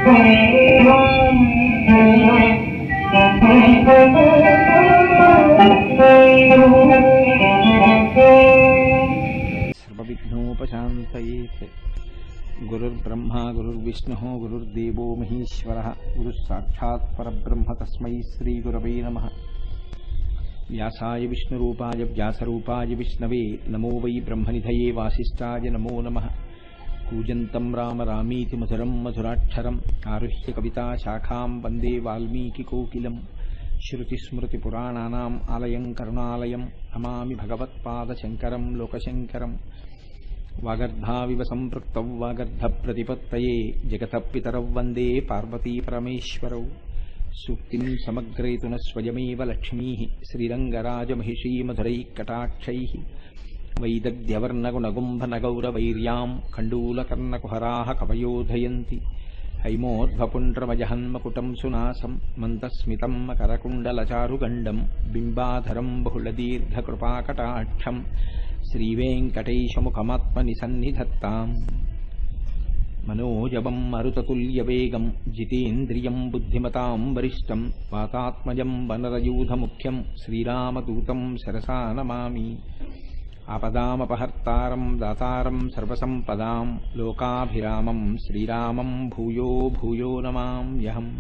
सर्वविघ्नोपशान्तयेत्। गुरुर्ब्रह्मा गुरुर्विष्णुः गुरुर्देवो महेश्वरः गुरुः साक्षात् परब्रह्म तस्मै श्रीगुरवे नमः। व्यासाय विष्णुरूपाय व्यासरूपाय विष्णवे नमो वै ब्रह्मनिधये वासिष्ठाय नमो नमः। कूजन्तं राम रामीति मधुरं मधुराक्षरम् आरुह्य कविताशाखां वन्दे वाल्मीकिकोकिलम्। श्रुतिस्मृतिपुराणानाम् आलयं करुणालयं नमामि भगवत्पादशङ्करं लोकशङ्करम्। वागर्धाविव सम्पृक्तौ वागर्धप्रतिपत्तये जगतः पितरौ वन्दे पार्वतीपरमेश्वरौ। सूक्तिं समग्रयतु न स्वयमेव लक्ष्मीः श्रीरङ्गराजमहिषी मधुरैः कटाक्षैः। वैदग्ध्यवर्णगुणगुम्भनगौरवैर्यां कण्डूलकर्णकुहराः कवयोधयन्ति। हैमोद्भपुण्ड्रमजहन्मकुटं सुनासं मन्दस्मितं मकरकुण्डलचारुगण्डं बिम्बाधरं बहुलदीर्घकृपाकटाक्षं श्रीवेङ्कटेशमुखमात्मनि सन्निधत्ताम्। मनोजवं मरुततुल्यवेगं जितेन्द्रियं बुद्धिमतां वरिष्ठं वातात्मजं वनरयूथमुख्यं श्रीरामदूतं शिरसा नमामि। आपदामपहर्तारं दातारं सर्वसम्पदां लोकाभिरामं श्रीरामं भूयो भूयो नमाम्यहम्।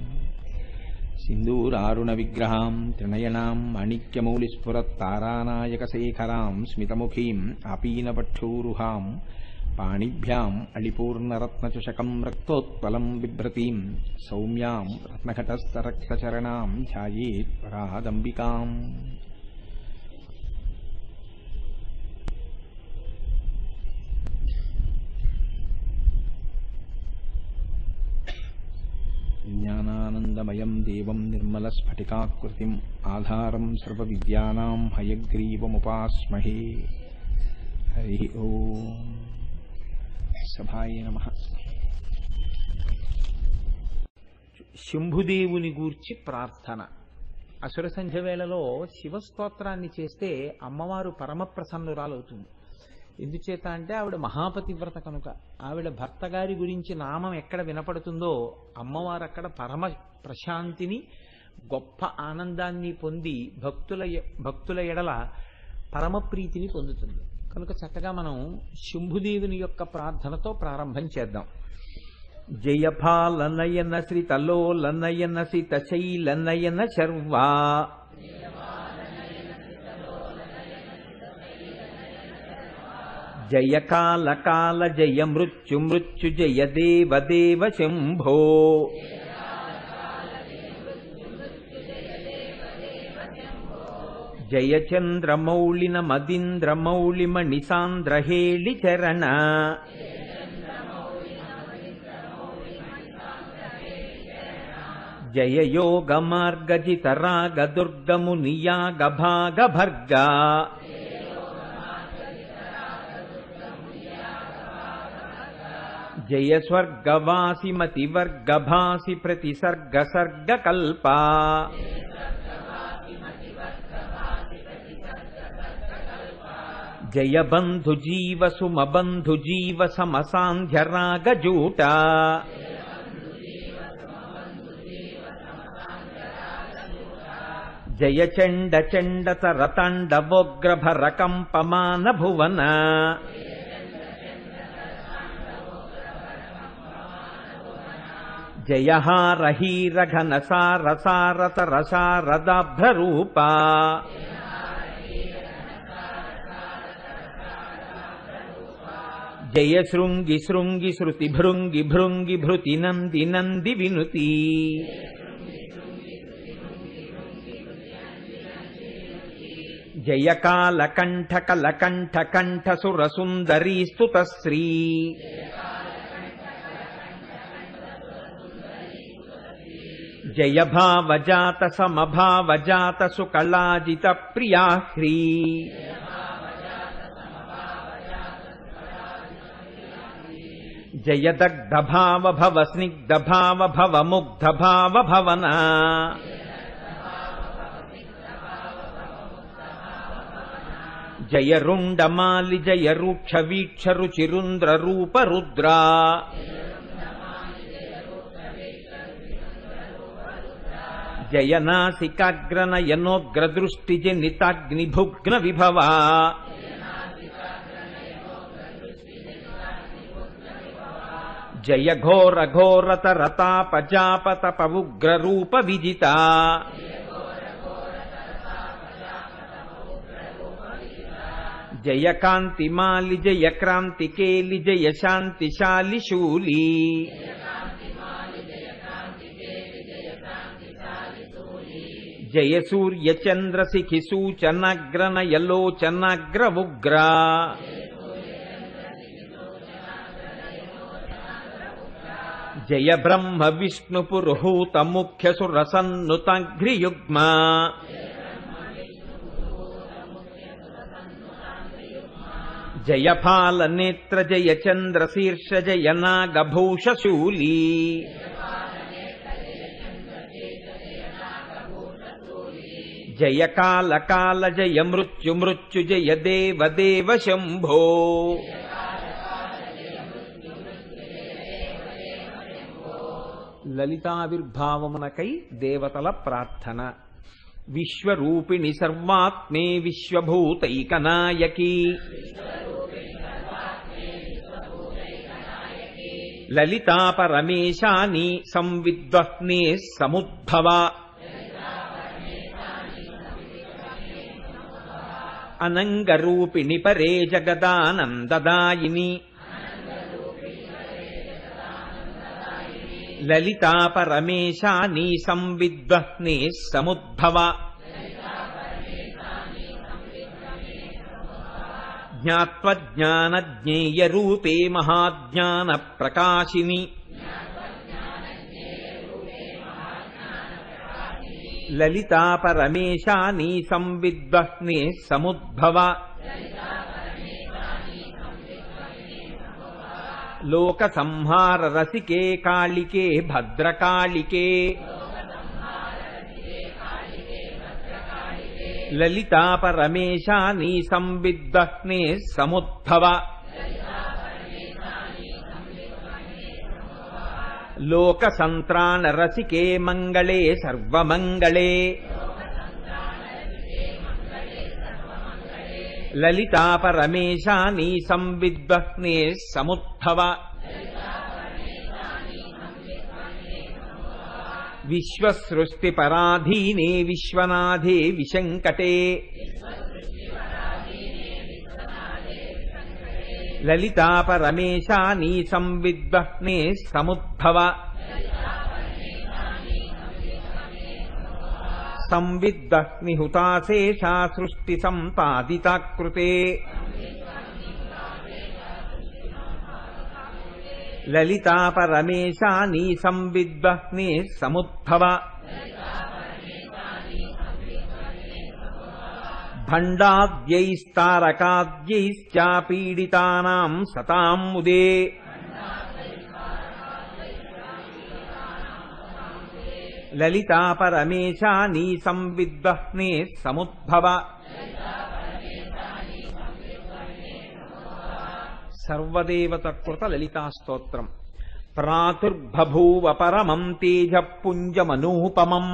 सिन्दूरारुणविग्रहां त्रिनयनां माणिक्यमौलिस्फुरत्तारानायकशेखरां स्मितमुखीम् आपीनपक्षूरुहां पाणिभ्याम् अलिपूर्णरत्नचषकं रक्तोत्पलं बिभ्रतीं सौम्यां रत्नघटस्थरक्तचरणां ध्यायेत् परादम्बिकाम्। ज्ञानानन्दमयं देवं निर्मलस्फटिकाकृतिम् आधारं सर्वविद्यानां हयग्रीवमुपास्महे। हरि ओम। सभाय नमः। శంభుదేవుని గూర్చి ప్రార్థన. అసుర సంధ్య వేళలో శివస్తోత్రాన్ని చేస్తే అమ్మవారు పరమ ప్రసన్నురాలవుతుంది. ఎందుచేత అంటే ఆవిడ మహాపతివ్రత కనుక. ఆవిడ భర్త గారి గురించి నామం ఎక్కడ వినపడుతుందో అమ్మవారు అక్కడ పరమ ప్రశాంతిని గొప్ప ఆనందాన్ని పొంది భక్తుల ఎడల పరమ ప్రీతిని పొందుతుంది. కనుక చక్కగా మనం శంభుదేవుని యొక్క ప్రార్థనతో ప్రారంభం చేద్దాం. జయపాలనయన శ్రీతలోలనయన సితశైలనయన శర్వా జయ కాల కాల జయ మృత్యు మృత్యు జయ దేవ దేవ శంభో జయ చంద్రమౌళిన మదీంద్రమౌళి మణిసాంద్రహేళి చరణ జయ యోగ మార్గజిత రాగ దుర్గమునియాగ భాగ భర్గా జయ స్వర్గవాసి మతివర్గభాసి ప్రతిసర్గ సర్గ కల్పా జయ బంధు జీవ సుమ బంధు జీవ సమసాంధ్య రాగ జూట జయ చండ చండ తరతాండవోగ్రభర కంపమాన భువన జయ హార హీర ఘన సార సారత రసారదాభ్ర రూపా జయ శృంగి శృంగి శృతి భృంగి భృంగి భృతి నంది నంది వినుతి జయ కాల కంఠ కల కంఠ కంఠ సుర సుందరీ స్తుత శ్రీ జయ భావజాత సమభావజాత సుకళాజిత ప్రియా హ్రీ జయ దగ్ధ భావ భవ స్నిగ్ధ భావ భవ ముగ్ధ భావ భవన జయ రుండమాలి జయ రూక్ష వీక్ష రుచిరుంద్ర రూప రుద్రా జయనాసికాగ్రనయనోగ్రదృష్టిజనితాగ్నిభుగ్న విభవా జయ ఘోర ఘోరతరతాపజాపతపవుగ్రరూప విజిత జయ కాంతిమాలి జయ క్రాంతికేలి జయ శాంతిశాలి శూలి జయ సూర్యచంద్రశిఖి సూచనగ్రనయలోచనగ్రవుగ్ర జయ బ్రహ్మ విష్ణు పురుహూత ముఖ్య సురసన్నుతాఘ్రియుగ్మ జయ ఫాల నేత్ర జయ చంద్రశీర్ష జయ నాగభూషశూలీ జయ కాల కాల జయ మృత్యు మృత్యు జయ దేవ దేవ శంభో లలితావిర్భావమునకై దేవతల ప్రార్థన. విశ్వరూపిణి సర్వాత్మే విశ్వభూతైకనాయకీ లలితా పరమేశాని సంవిద్వహ్నే సముద్భవ అనంగరూపిణి పరే జగదానందదాయిని లలితా పరమేశాని సంవిద్వహ్నే సముద్భవ జ్ఞాత్వజ్ఞానజ్ఞేయరూపే మహాజ్ఞాన ప్రకాశిని లలితా పరమేశాని సంవిద్వహ్నే సముద్భవ లోక సంహార రసికే కాళికే భద్రకాళికే లలితా పరమేశాని సంవిద్వహ్నే సముద్భవ లోక సంత్రాణ రసికే మంగళే సర్వమంగళే లలితా పరమేశాని సంవిద్వహ్నే సముద్భవ విశ్వసృష్టి పరాధీనే విశ్వనాథే విశంకటే లలితా పరమేశాని సంవిద్వహ్నే సముద్భవ సంవిద్వహ్ని హుతాశేషా సృష్టి సంపాదితాకృతే లలితా పరమేశాని సంవిద్వహ్నే సముద్భవ భండాద్యైస్తారకాద్యైశ్చాపీడితానాం సతాం ముదే లలితా పరమేశాని సంవిద్వహ్నే సముద్భవ సర్వదేవతకృత లలితా స్తోత్రం. ప్రాతుర్బభూవ పరమం తేజ పుంజమనూపమం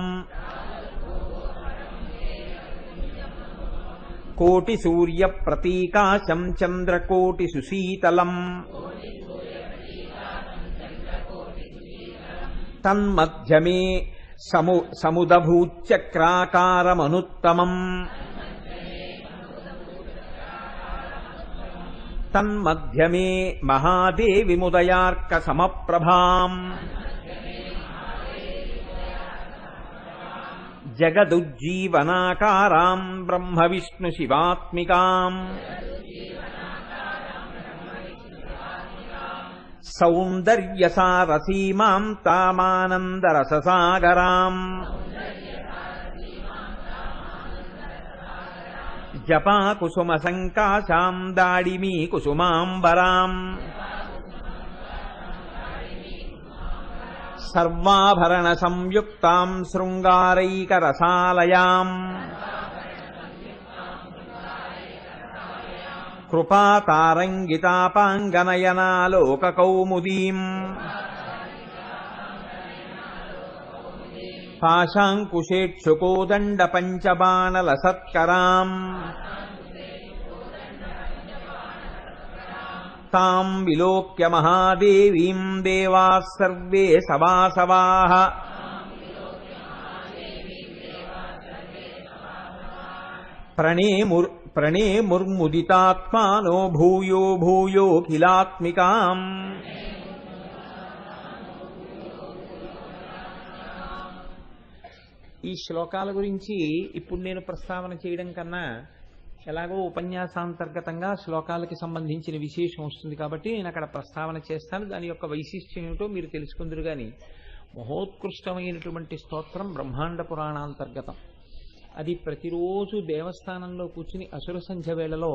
కోటి సూర్య ప్రతీకాశం చంద్రకోటి సుశీతలం తన్మధ్యమే సముదభూచక్రాకారమనుత్తమం తన్మధ్యమే మహాదేవిముదయార్క సమప్రభాం జగదుజ్జీవనాకారాం బ్రహ్మ విష్ణు శివాత్మికాం సౌందర్యసారసీమాం తామానందరససాగరాం జపాకుసుమ సంకాశాం దాడిమీ కుసుమాంబరాం సర్వాభరణ సంయుక్తాం శృంగారైకరసాలయాం కృపాతారంగితాపాంగనయనాలోకకౌముదీం పాశాంకుశేక్షుకోదండ పంచబాణల సత్కరాం తాం విలోక్య మహాదేవీం దేవాః సర్వే సవాసవాః ప్రణేముర్ముదితాత్మానో భూయో భూయోఖిలాత్మికాం. ఈ శ్లోకాల గురించి ఇప్పుడు నేను ప్రస్తావన చేయడం కన్నా ఎలాగో ఉపన్యాసాంతర్గతంగా శ్లోకాలకి సంబంధించిన విశేషం వస్తుంది కాబట్టి నేను అక్కడ ప్రస్తావన చేస్తాను. దాని యొక్క వైశిష్ట్యం ఏమిటో మీరు తెలుసుకుందరు. కానీ మహోత్కృష్టమైనటువంటి స్తోత్రం బ్రహ్మాండ పురాణాంతర్గతం. అది ప్రతిరోజు దేవస్థానంలో కూర్చుని అసుర సంధ్య వేళలో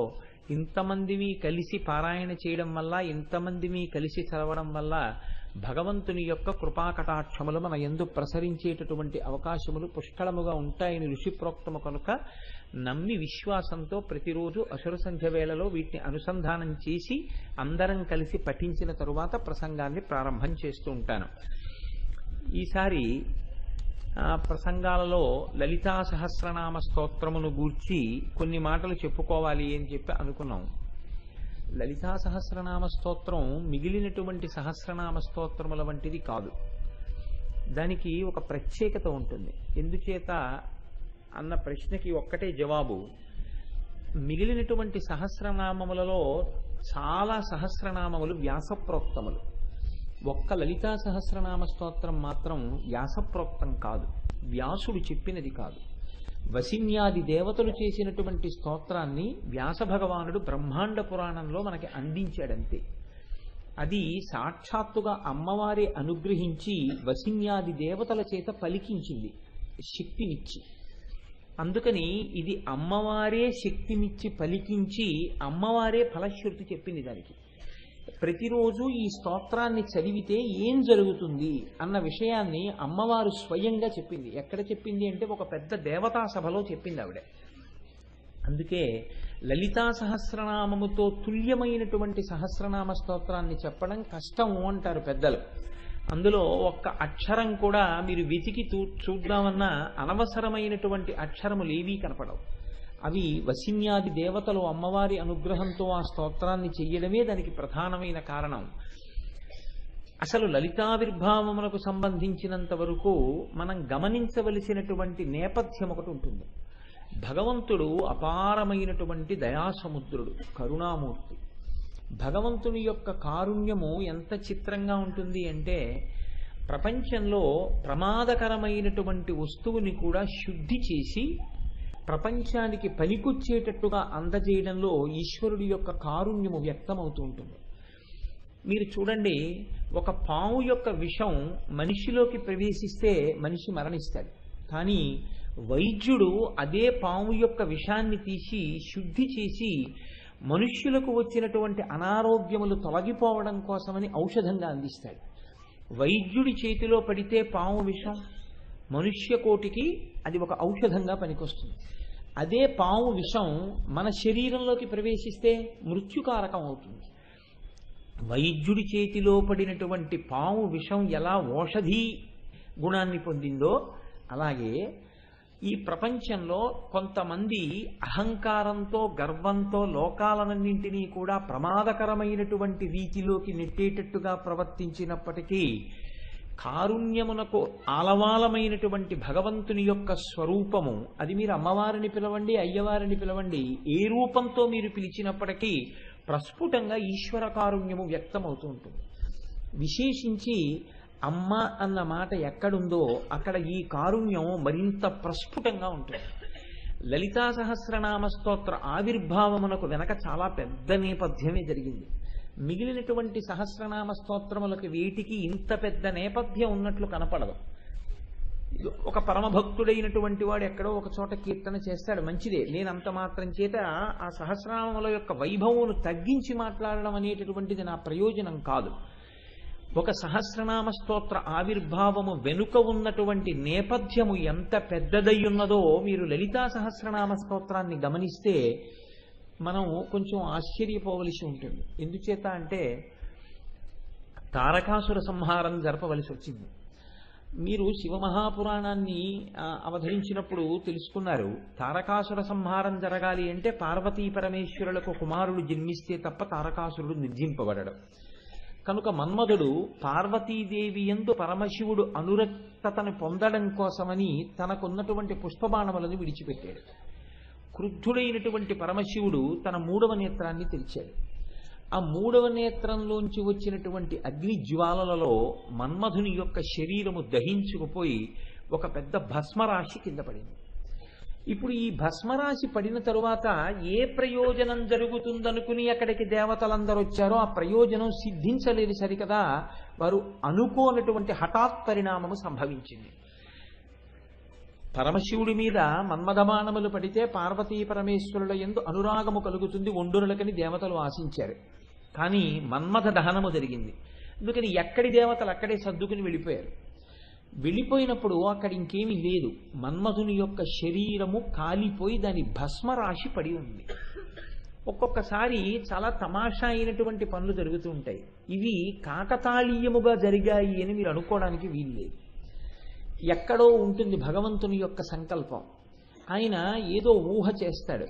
ఇంతమందివి కలిసి పారాయణ చేయడం వల్ల, ఇంతమందివి కలిసి చదవడం వల్ల భగవంతుని యొక్క కృపాకటాక్షములు మన యందు ప్రసరించేటటువంటి అవకాశములు పుష్కళముగా ఉంటాయని ఋషిప్రోక్తము కనుక నమ్మి విశ్వాసంతో ప్రతిరోజు అసుర సంధ్య వేళలో వీటిని అనుసంధానం చేసి అందరం కలిసి పఠించిన తరువాత ప్రసంగాన్ని ప్రారంభం చేస్తూ ఉంటాను. ఈసారి ప్రసంగాలలో లలితా సహస్రనామ స్తోత్రమును గూర్చి కొన్ని మాటలు చెప్పుకోవాలి అని చెప్పి అనుకున్నాం. లలితా సహస్రనామ స్తోత్రం మిగిలినటువంటి సహస్రనామ స్తోత్రముల వంటిది కాదు. దానికి ఒక ప్రత్యేకత ఉంటుంది. ఎందుచేత అన్న ప్రశ్నకి ఒక్కటే జవాబు. మిగిలినటువంటి సహస్రనామములలో చాలా సహస్రనామములు వ్యాసప్రోక్తములు. ఒక్క లలితా సహస్రనామ స్తోత్రం మాత్రం వ్యాసప్రోక్తం కాదు, వ్యాసుడు చెప్పినది కాదు. వసిన్యాది దేవతలు చేసినటువంటి స్తోత్రాన్ని వ్యాస భగవానుడు బ్రహ్మాండ పురాణంలో మనకి అందించాడంతే. అది సాక్షాత్తుగా అమ్మవారి అనుగ్రహించి వసిన్యాది దేవతల చేత పలికించింది శక్తినిచ్చి. అందుకని ఇది అమ్మవారే శక్తినిచ్చి పలికించి అమ్మవారే ఫలశ్రుతి చెప్పింది. దానికి ప్రతిరోజు ఈ స్తోత్రాన్ని చదివితే ఏం జరుగుతుంది అన్న విషయాన్ని అమ్మవారు స్వయంగా చెప్పింది. ఎక్కడ చెప్పింది అంటే ఒక పెద్ద దేవతా సభలో చెప్పింది ఆవిడ. అందుకే లలితా సహస్రనామముతో తుల్యమైనటువంటి సహస్రనామ స్తోత్రాన్ని చెప్పడం కష్టము అంటారు పెద్దలు. అందులో ఒక్క అక్షరం కూడా మీరు వెతికి చూద్దామన్నా అనవసరమైనటువంటి అక్షరములు ఏవీ కనపడవు. అవి వసిన్యాది దేవతలు అమ్మవారి అనుగ్రహంతో ఆ స్తోత్రాన్ని చెయ్యడమే దానికి ప్రధానమైన కారణం. అసలు లలితావిర్భావములకు సంబంధించినంత వరకు మనం గమనించవలసినటువంటి నేపథ్యం ఒకటి ఉంటుంది. భగవంతుడు అపారమైనటువంటి దయాసముద్రుడు, కరుణామూర్తి. భగవంతుని యొక్క కారుణ్యము ఎంత చిత్రంగా ఉంటుంది అంటే ప్రపంచంలో ప్రమాదకరమైనటువంటి వస్తువుని కూడా శుద్ధి చేసి ప్రపంచానికి పనికొచ్చేటట్టుగా అందజేయడంలో ఈశ్వరుడి యొక్క కారుణ్యము వ్యక్తమవుతూ ఉంటుంది. మీరు చూడండి, ఒక పాము యొక్క విషం మనిషిలోకి ప్రవేశిస్తే మనిషి మరణిస్తాడు. కానీ వైద్యుడు అదే పాము యొక్క విషాన్ని తీసి శుద్ధి చేసి మనుష్యులకు వచ్చినటువంటి అనారోగ్యములు తొలగిపోవడం కోసమని ఔషధంగా అందిస్తాడు. వైద్యుడి చేతిలో పడితే పాము విషం మనుష్య కోటికి అది ఒక ఔషధంగా పనికొస్తుంది. అదే పాము విషం మన శరీరంలోకి ప్రవేశిస్తే మృత్యుకారకం అవుతుంది. వైద్యుడి చేతిలో పడినటువంటి పాము విషం ఎలా ఓషధి గుణాన్ని పొందిందో అలాగే ఈ ప్రపంచంలో కొంతమంది అహంకారంతో గర్వంతో లోకాలన్నింటినీ కూడా ప్రమాదకరమైనటువంటి రీతిలోకి నెట్టేటట్టుగా ప్రవర్తించినప్పటికీ కారుణ్యమునకు ఆలవాలమైనటువంటి భగవంతుని యొక్క స్వరూపము, అది మీరు అమ్మవారిని పిలవండి, అయ్యవారిని పిలవండి, ఏ రూపంతో మీరు పిలిచినప్పటికీ ప్రస్ఫుటంగా ఈశ్వర కారుణ్యము వ్యక్తమవుతూ ఉంటుంది. విశేషించి అమ్మ అన్న మాట ఎక్కడుందో అక్కడ ఈ కారుణ్యం మరింత ప్రస్ఫుటంగా ఉంటుంది. లలితా సహస్రనామ స్తోత్ర ఆవిర్భావమునకు వెనక చాలా పెద్ద నేపథ్యమే జరిగింది. మిగిలినటువంటి సహస్రనామ స్తోత్రములకు వీటికి ఇంత పెద్ద నేపథ్యం ఉన్నట్లు కనపడదు. ఒక పరమభక్తుడైనటువంటి వాడు ఎక్కడో ఒక చోట కీర్తన చేస్తాడు, మంచిదే. నేను అంత మాత్రం చేత ఆ సహస్రనామముల యొక్క వైభవమును తగ్గించి మాట్లాడడం అనేటటువంటిది నా ప్రయోజనం కాదు. ఒక సహస్రనామ స్తోత్ర ఆవిర్భావము వెనుక ఉన్నటువంటి నేపథ్యము ఎంత పెద్దదై ఉన్నదో మీరు లలితా సహస్రనామ స్తోత్రాన్ని గమనిస్తే మనం కొంచెం ఆశ్చర్యపోవలసి ఉంటుంది. ఎందుచేత అంటే తారకాసుర సంహారం జరపవలసి వచ్చింది. మీరు శివమహాపురాణాన్ని అవతరించినప్పుడు తెలుసుకున్నారు. తారకాసుర సంహారం జరగాలి అంటే పార్వతీ పరమేశ్వరులకు కుమారుడు జన్మిస్తే తప్ప తారకాసురుడు నిర్జింపబడడు. కనుక మన్మధుడు పార్వతీదేవి యందు పరమశివుడు అనురక్తతను పొందడం కోసమని తనకున్నటువంటి పుష్పబాణములను విడిచిపెట్టాడు. క్రుద్ధుడైనటువంటి పరమశివుడు తన 3వ నేత్రాన్ని తెరిచాడు. ఆ 3వ నేత్రంలోంచి వచ్చినటువంటి అగ్ని జ్వాలలలో మన్మధుని యొక్క శరీరము దహించుకుపోయి ఒక పెద్ద భస్మరాశి కింద పడింది. ఇప్పుడు ఈ భస్మరాశి పడిన తరువాత ఏ ప్రయోజనం జరుగుతుందనుకుని అక్కడికి దేవతలందరూ వచ్చారో ఆ ప్రయోజనం సిద్ధించలేదు సరికదా, వారు అనుకోనటువంటి హఠాత్ పరిణామము సంభవించింది. పరమశివుడి మీద మన్మథబాణములు పడితే పార్వతీ పరమేశ్వరుల యందు అనురాగము కలుగుతుంది ఒండునులకని దేవతలు ఆశించారు. కానీ మన్మథ దహనము జరిగింది. అందుకని ఎక్కడి దేవతలు అక్కడే సర్దుకుని వెళ్ళిపోయారు. వెళ్ళిపోయినప్పుడు అక్కడ ఇంకేమీ లేదు. మన్మధుని యొక్క శరీరము కాలిపోయి దాని భస్మరాశి పడి ఉంది. ఒక్కొక్కసారి చాలా తమాషా అయినటువంటి పనులు జరుగుతూ ఉంటాయి. ఇవి కాకతాళీయముగా జరిగాయి అని మీరు అనుకోవడానికి వీల్లేదు. ఎక్కడో ఉంటుంది భగవంతుని యొక్క సంకల్పం. ఆయన ఏదో ఊహ చేస్తాడు,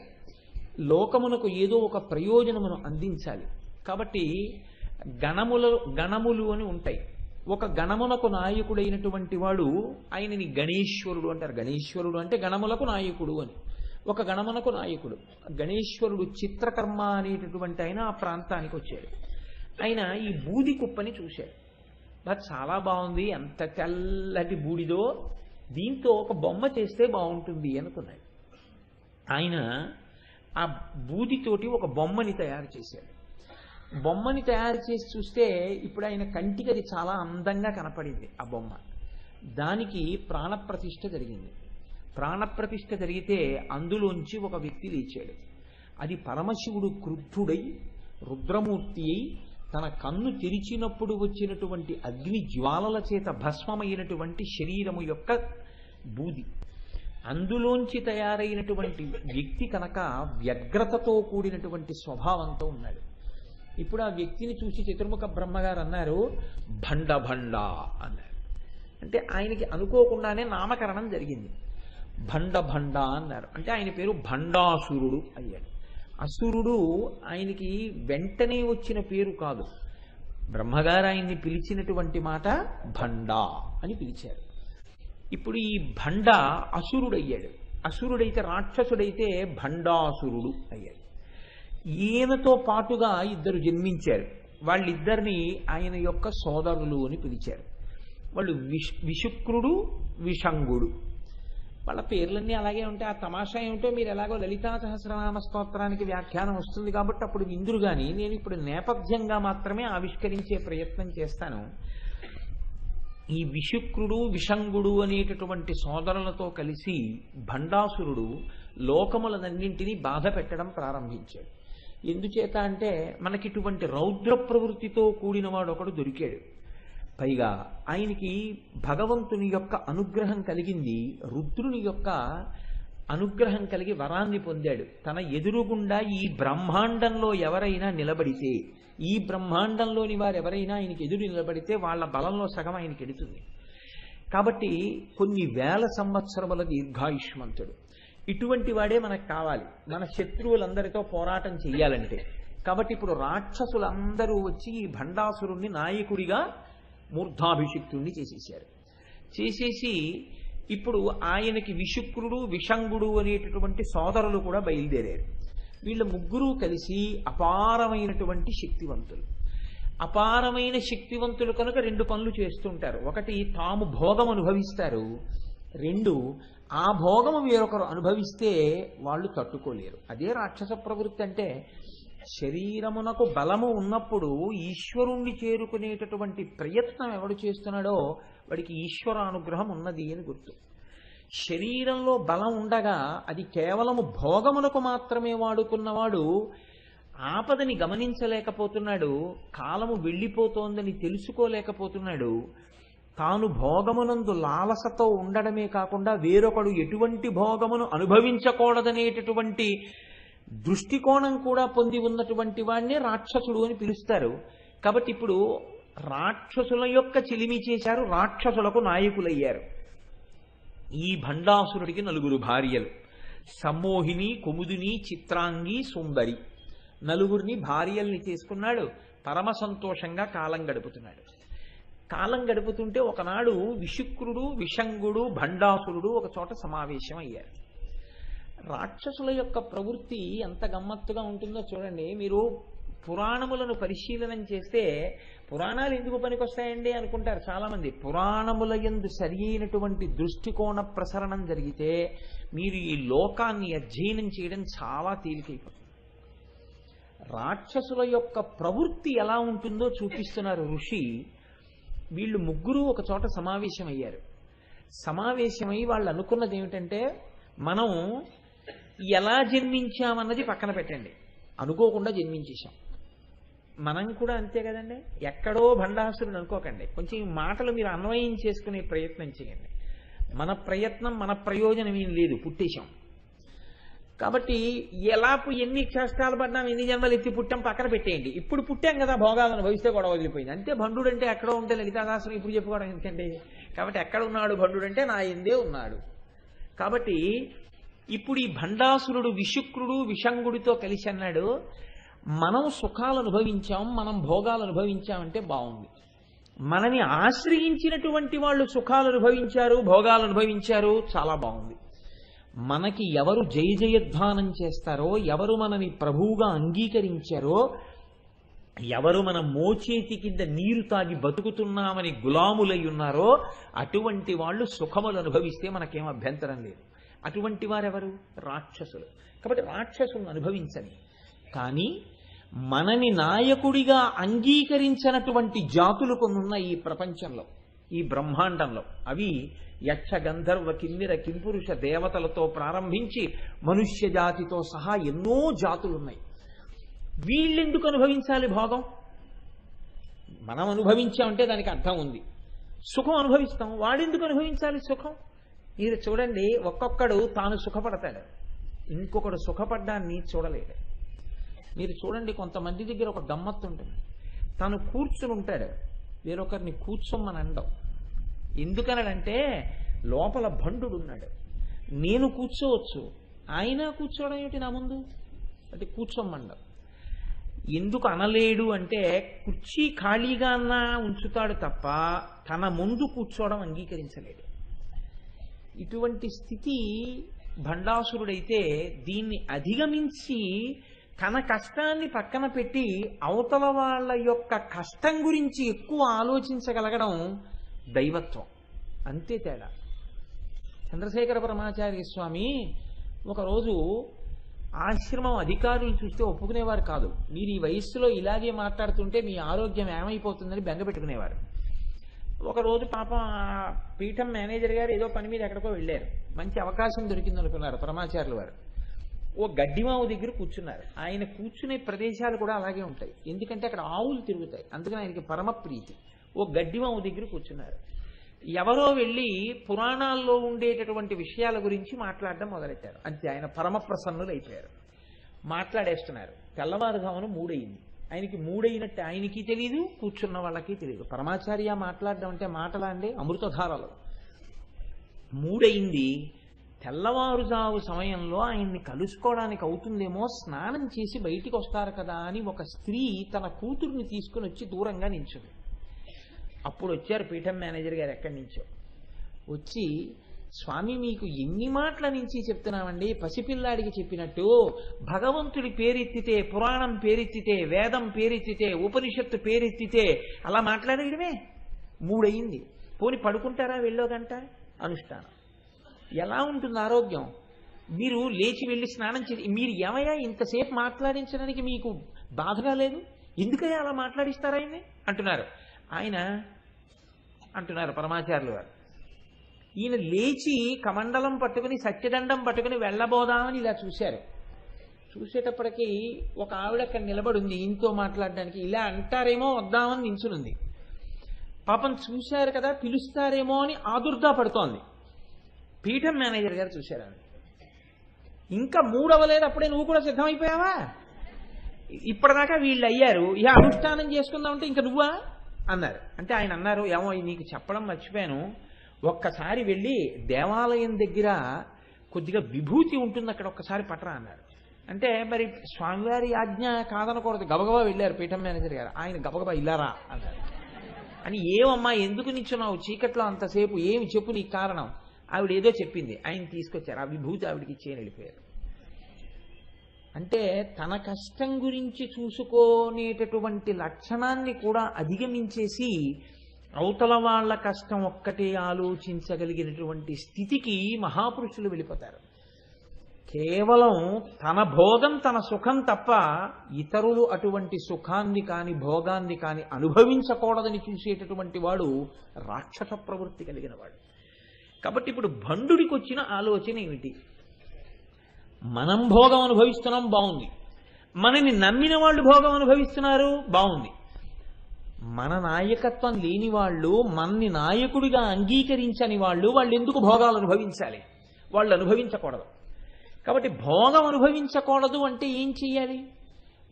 లోకమునకు ఏదో ఒక ప్రయోజనమును అందించాలి. కాబట్టి గణములు అని ఉంటాయి. ఒక గణమునకు నాయకుడైనటువంటి వాడు ఆయనని గణేశ్వరుడు అంటారు. గణేశ్వరుడు అంటే గణములకు నాయకుడు అని. ఒక గణమునకు నాయకుడు గణేశ్వరుడు. చిత్రకర్మ అనేటటువంటి ఆయన ఆ ప్రాంతానికి వచ్చాడు. ఆయన ఈ బూది కుప్పని చూశాడు. చాలా బాగుంది, ఎంత తెల్లటి బూడిదో, దీంతో ఒక బొమ్మ చేస్తే బాగుంటుంది అనుకున్నాడు. ఆయన ఆ బూదితోటి ఒక బొమ్మని తయారు చేశాడు. బొమ్మని తయారు చేసి చూస్తే ఇప్పుడు ఆయన కంటికి అది చాలా అందంగా కనపడింది ఆ బొమ్మ. దానికి ప్రాణప్రతిష్ఠ జరిగింది. ప్రాణప్రతిష్ఠ జరిగితే అందులోంచి ఒక వ్యక్తి లేచాడు. అది పరమశివుడు క్రుద్ధుడై రుద్రమూర్తి అయి తన కన్ను తెరిచినప్పుడు వచ్చినటువంటి అగ్ని జ్వాలల చేత భస్మమైనటువంటి శరీరము యొక్క బూది. అందులోంచి తయారైనటువంటి వ్యక్తి కనుక వ్యగ్రతతో కూడినటువంటి స్వభావంతో ఉన్నాడు. ఇప్పుడు ఆ వ్యక్తిని చూసి చతుర్ముఖ బ్రహ్మగారు అన్నారు, భండ భండ అన్నారు. అంటే ఆయనకి అనుకోకుండానే నామకరణం జరిగింది. భండ భండ అన్నారు. అంటే ఆయన పేరు భండాసురుడు అయ్యాడు. అసురుడు ఆయనకి వెంటనే వచ్చిన పేరు కాదు. బ్రహ్మగారు ఆయన్ని పిలిచినటువంటి మాట భండ అని పిలిచారు. ఇప్పుడు ఈ భండ అసురుడయ్యాడు. అసురుడైతే రాక్షసుడైతే భండాసురుడు అయ్యాడు. ఈయనతో పాటుగా 2 జన్మించారు. వాళ్ళిద్దరిని ఆయన యొక్క సోదరులు అని పిలిచారు. వాళ్ళు విశుక్రుడు, విషంగుడు. వాళ్ళ పేర్లన్నీ అలాగే ఉంటాయి. ఆ తమాషా ఏమిటో మీరు ఎలాగో లలితా సహస్రనామ స్తోత్రానికి వ్యాఖ్యానం వస్తుంది కాబట్టి అప్పుడు విందురు గాని నేను ఇప్పుడు నేపథ్యంగా మాత్రమే ఆవిష్కరించే ప్రయత్నం చేస్తాను. ఈ విశుక్రుడు, విషంగుడు అనేటటువంటి సోదరులతో కలిసి భండాసురుడు లోకములనన్నింటినీ బాధ పెట్టడం ప్రారంభించాడు. ఎందుచేత అంటే మనకిటువంటి రౌద్ర ప్రవృత్తితో కూడిన వాడు ఒకడు దొరికాడు. పైగా ఆయనకి భగవంతుని యొక్క అనుగ్రహం కలిగింది. రుద్రుని యొక్క అనుగ్రహం కలిగి వరాన్ని పొందాడు. తన ఎదురుగుండా ఈ బ్రహ్మాండంలో ఎవరైనా నిలబడితే, ఈ బ్రహ్మాండంలోని వారు ఎవరైనా ఆయనకి ఎదురు నిలబడితే వాళ్ళ బలంలో సగం ఆయనకి ఎడుతుంది. కాబట్టి కొన్ని వేల సంవత్సరముల దీర్ఘాయుష్మంతుడు. ఇటువంటి వాడే మనకు కావాలి మన శత్రువులందరితో పోరాటం చెయ్యాలంటే. కాబట్టి ఇప్పుడు రాక్షసులందరూ వచ్చి ఈ భండాసురుణ్ణి నాయకుడిగా మూర్ధాభిషిక్తుణ్ణి చేసేశారు. చేసేసి ఇప్పుడు ఆయనకి విశుక్రుడు, విషంగుడు అనేటటువంటి సోదరులు కూడా బయలుదేరారు. వీళ్ళ ముగ్గురు కలిసి అపారమైనటువంటి శక్తివంతులు. అపారమైన శక్తివంతులు కనుక 2 పనులు చేస్తుంటారు. ఒకటి, తాము భోగం అనుభవిస్తారు. 2, ఆ భోగము వేరొకరు అనుభవిస్తే వాళ్ళు తట్టుకోలేరు. అదే రాక్షస ప్రవృత్తి అంటే. శరీరమునకు బలము ఉన్నప్పుడు ఈశ్వరుణ్ణి చేరుకునేటటువంటి ప్రయత్నం ఎవడు చేస్తున్నాడో వాడికి ఈశ్వరానుగ్రహం ఉన్నది అని గుర్తు. శరీరంలో బలం ఉండగా అది కేవలము భోగమునకు మాత్రమే వాడుకున్నవాడు ఆపదని గమనించలేకపోతున్నాడు. కాలము వెళ్ళిపోతోందని తెలుసుకోలేకపోతున్నాడు. తాను భోగమునందు లాలసతో ఉండడమే కాకుండా వేరొకడు ఎటువంటి భోగమును అనుభవించకూడదనేటటువంటి దృష్టికోణం కూడా పొంది ఉన్నటువంటి వాడినే రాక్షసుడు అని పిలుస్తారు. కాబట్టి ఇప్పుడు రాక్షసుల యొక్క చిలిమి చేశారు, రాక్షసులకు నాయకులయ్యారు. ఈ భండాసురుడికి 4 భార్యలు, సమ్మోహిని, కుముదిని, చిత్రాంగి, సుందరి. 4 భార్యల్ని చేసుకున్నాడు. పరమ సంతోషంగా కాలం గడుపుతున్నాడు. కాలం గడుపుతుంటే ఒకనాడు విశుక్రుడు, విషంగుడు, భండాసురుడు ఒక చోట సమావేశం అయ్యారు. రాక్షసుల యొక్క ప్రవృత్తి ఎంత గమ్మత్తుగా ఉంటుందో చూడండి. మీరు పురాణములను పరిశీలనం చేస్తే పురాణాలు ఎందుకు పనికొస్తాయండి అనుకుంటారు చాలామంది. పురాణముల యందు సరి అయినటువంటి దృష్టికోణ ప్రసరణం జరిగితే మీరు ఈ లోకాన్ని అధ్యయనం చేయడం చాలా తేలికైపోతుంది. రాక్షసుల యొక్క ప్రవృత్తి ఎలా ఉంటుందో చూపిస్తున్నారు ఋషి. వీళ్ళు 3 ఒక చోట సమావేశమయ్యారు. సమావేశమై వాళ్ళు అనుకున్నది ఏమిటంటే, మనం ఎలా జన్మించామన్నది పక్కన పెట్టండి, అనుకోకుండా జన్మించేశాం. మనం కూడా అంతే కదండి. ఎక్కడో భండాసురుడు అనుకోకండి. కొంచెం ఈ మాటలు మీరు అన్వయం చేసుకునే ప్రయత్నం చేయండి. మన ప్రయత్నం, మన ప్రయోజనం ఏం లేదు, పుట్టేశాం. కాబట్టి ఎన్ని కష్టాలు పడ్డాం, ఎన్ని జన్మలు ఎత్తి పుట్టాం పక్కన పెట్టేయండి. ఇప్పుడు పుట్టాం కదా, భోగాలను భవిస్తే కూడా వదిలిపోయింది అంతే. భండుడు అంటే ఎక్కడో ఉంటే లలితాదాసుని ఇప్పుడు చెప్పుకోవడం ఎందుకండి. కాబట్టి ఎక్కడ ఉన్నాడు భండుడు అంటే నా ఎందే ఉన్నాడు. కాబట్టి ఇప్పుడు ఈ భండాసురుడు విశుక్రుడు విషంగుడితో కలిసి అన్నాడు, మనం సుఖాలు అనుభవించాం, మనం భోగాలు అనుభవించామంటే బాగుంది. మనని ఆశ్రయించినటువంటి వాళ్ళు సుఖాలు అనుభవించారు, భోగాలు అనుభవించారు, చాలా బాగుంది. మనకి ఎవరు జయ జయధ్వానం చేస్తారో, ఎవరు మనని ప్రభువుగా అంగీకరించారో, ఎవరు మన మోచేతి కింద నీరు తాగి బతుకుతున్నామని గులాములై ఉన్నారో అటువంటి వాళ్ళు సుఖములు అనుభవిస్తే మనకేం అభ్యంతరం లేదు. అటువంటి వారెవరు? రాక్షసులు. కాబట్టి రాక్షసులను అనుభవించని. కానీ మనని నాయకుడిగా అంగీకరించినటువంటి జాతులు కొన్నున్న ఈ ప్రపంచంలో, ఈ బ్రహ్మాండంలో. అవి యక్ష, గంధర్వ, కిన్నెర, కింపురుష దేవతలతో ప్రారంభించి మనుష్య జాతితో సహా ఎన్నో జాతులున్నాయి. వీళ్ళెందుకు అనుభవించాలి భోగం? మనం అనుభవించామంటే దానికి అర్థం ఉంది. సుఖం అనుభవిస్తాం, వాడెందుకు అనుభవించాలి సుఖం? మీరు చూడండి, ఒక్కొక్కడు తాను సుఖపడతాడు, ఇంకొకడు సుఖపడ్డాన్ని చూడలేడు. మీరు చూడండి, కొంతమంది దగ్గర ఒక గమ్మత్తు ఉంటుంది. తను కూర్చుని ఉంటాడు, వేరొకరిని కూర్చోమని అండం. ఎందుకనంటే లోపల భండుడు ఉన్నాడు, నేను కూర్చోవచ్చు, ఆయన కూర్చోవడం ఏమిటి నా ముందు అంటే కూర్చోమండం. ఎందుకు అనలేడు అంటే కుర్చీ ఖాళీగా అన్నా ఉంచుతాడు తప్ప తన ముందు కూర్చోవడం అంగీకరించలేడు. ఇటువంటి స్థితి భండాసురుడైతే దీన్ని అధిగమించి తన కష్టాన్ని పక్కన పెట్టి అవతల వాళ్ళ యొక్క కష్టం గురించి ఎక్కువ ఆలోచించగలగడం దైవత్వం. అంతే తేడా. చంద్రశేఖర పరమాచార్య స్వామి ఒకరోజు ఆశ్రమం అధికారులు చూస్తే ఒప్పుకునేవారు కాదు. మీరు ఈ వయస్సులో ఇలాగే మాట్లాడుతుంటే మీ ఆరోగ్యం ఏమైపోతుందని బెంగపెట్టుకునేవారు. ఒకరోజు పాపం పీఠం మేనేజర్ గారు ఏదో పని మీద ఎక్కడికో వెళ్ళారు. మంచి అవకాశం దొరికిందనుకున్నారు పరమాచార్యుల వారు. ఓ గడ్డిమావు దగ్గర కూర్చున్నారు. ఆయన కూర్చునే ప్రదేశాలు కూడా అలాగే ఉంటాయి, ఎందుకంటే అక్కడ ఆవులు తిరుగుతాయి, అందుకని ఆయనకి పరమ ప్రీతి. ఓ గడ్డిమావు దగ్గర కూర్చున్నారు. ఎవరో వెళ్ళి పురాణాల్లో ఉండేటటువంటి విషయాల గురించి మాట్లాడడం మొదలెట్టారు. అంతే, ఆయన పరమ ప్రసన్నులు అయిపోయారు. మాట్లాడేస్తున్నారు. తెల్లవారుజామున 3 అయింది. ఆయనకి 3 అయినట్టు ఆయనకి తెలియదు, కూర్చున్న వాళ్ళకి తెలియదు. పరమాచార్య మాట్లాడడం అంటే మాటలా అండి, అమృతధారలు. 3 అయింది. తెల్లవారుజాము సమయంలో ఆయన్ని కలుసుకోవడానికి అవుతుందేమో, స్నానం చేసి బయటికి వస్తారు కదా అని ఒక స్త్రీ తన కూతుర్ని తీసుకుని వచ్చి దూరంగా నిల్చుంది. అప్పుడు వచ్చారు పీఠం మేనేజర్ గారు ఎక్కడి నుంచో. వచ్చి, స్వామి మీకు ఎన్ని మాటల నుంచి చెప్తున్నామండి, పసిపిల్లాడికి చెప్పినట్టు భగవంతుడి పేరెత్తితే, పురాణం పేరెత్తితే, వేదం పేరెత్తితే, ఉపనిషత్తు పేరెత్తితే అలా మాట్లాడేయడమే. 3 అయింది. పోని పడుకుంటారా వెళ్ళో గంట అనుష్ఠానం. ఎలా ఉంటుంది ఆరోగ్యం? మీరు లేచి వెళ్ళి స్నానం చేసి, మీరు ఏమయ్యా ఇంతసేపు మాట్లాడించడానికి మీకు బాధగా లేదు, ఎందుకయ్యా అలా మాట్లాడిస్తారా ఆయన్ని అంటున్నారు. ఆయన అంటున్నారు పరమాచార్యులు వారు, ఈయన లేచి కమండలం పట్టుకుని సత్యదండం పట్టుకుని వెళ్ళబోదామని ఇలా చూశారు. చూసేటప్పటికీ ఒక ఆవిడ అక్కడ నిలబడి ఉంది ఈయనతో మాట్లాడడానికి. ఇలా అంటారేమో వద్దామని నించునుంది. పాపం చూశారు కదా, పిలుస్తారేమో అని ఆదుర్దా పడుతోంది. పీఠం మేనేజర్ గారు చూశారు, ఇంకా 3 అవ్వలేదు, అప్పుడే నువ్వు కూడా సిద్ధమైపోయావా? ఇప్పటిదాకా వీళ్ళు అయ్యారు, ఇక అనుష్ఠానం చేసుకుందామంటే ఇంకా నువ్వా? అన్నారు. అంటే ఆయన అన్నారు, ఏమో నీకు చెప్పడం మర్చిపోయాను, ఒక్కసారి వెళ్ళి దేవాలయం దగ్గర కొద్దిగా విభూతి ఉంటుంది, అక్కడ ఒక్కసారి పట్టరా అన్నారు. అంటే మరి స్వామివారి ఆజ్ఞ కాదనకూడదు, గబగబా వెళ్ళారు పీఠం మేనేజర్ గారు. ఆయన గబగబా ఇల్లారా అన్నారు. అని ఏమమ్మా ఎందుకు నిల్చున్నావు చీకట్లో అంతసేపు, ఏమి చెప్పు నీకు కారణం. ఆవిడ ఏదో చెప్పింది, ఆయన తీసుకొచ్చారు, ఆ విభూతి ఆవిడికి ఇచ్చేయని వెళ్ళిపోయారు. అంటే తన కష్టం గురించి చూసుకునేటటువంటి లక్షణాన్ని కూడా అధిగమించేసి అవతల వాళ్ళ కష్టం ఒక్కటే ఆలోచించగలిగినటువంటి స్థితికి మహాపురుషులు వెళ్ళిపోతారు. కేవలం తన భోగం తన సుఖం తప్ప ఇతరులు అటువంటి సుఖాన్ని కాని భోగాన్ని కాని అనుభవించకూడదని చూసేటటువంటి వాడు రాక్షస ప్రవృత్తి కలిగిన వాడు. కాబట్టి ఇప్పుడు భండుడికి వచ్చిన ఆలోచన ఏమిటి? మనం భోగం అనుభవిస్తున్నాం, బాగుంది. మనని నమ్మిన వాళ్ళు భోగం అనుభవిస్తున్నారు, బాగుంది. మన నాయకత్వం లేని వాళ్ళు, మన్ని నాయకుడిగా అంగీకరించని వాళ్ళు ఎందుకు భోగాలు అనుభవించాలి? వాళ్ళు అనుభవించకూడదు. కాబట్టి భోగం అనుభవించకూడదు అంటే ఏం చెయ్యాలి?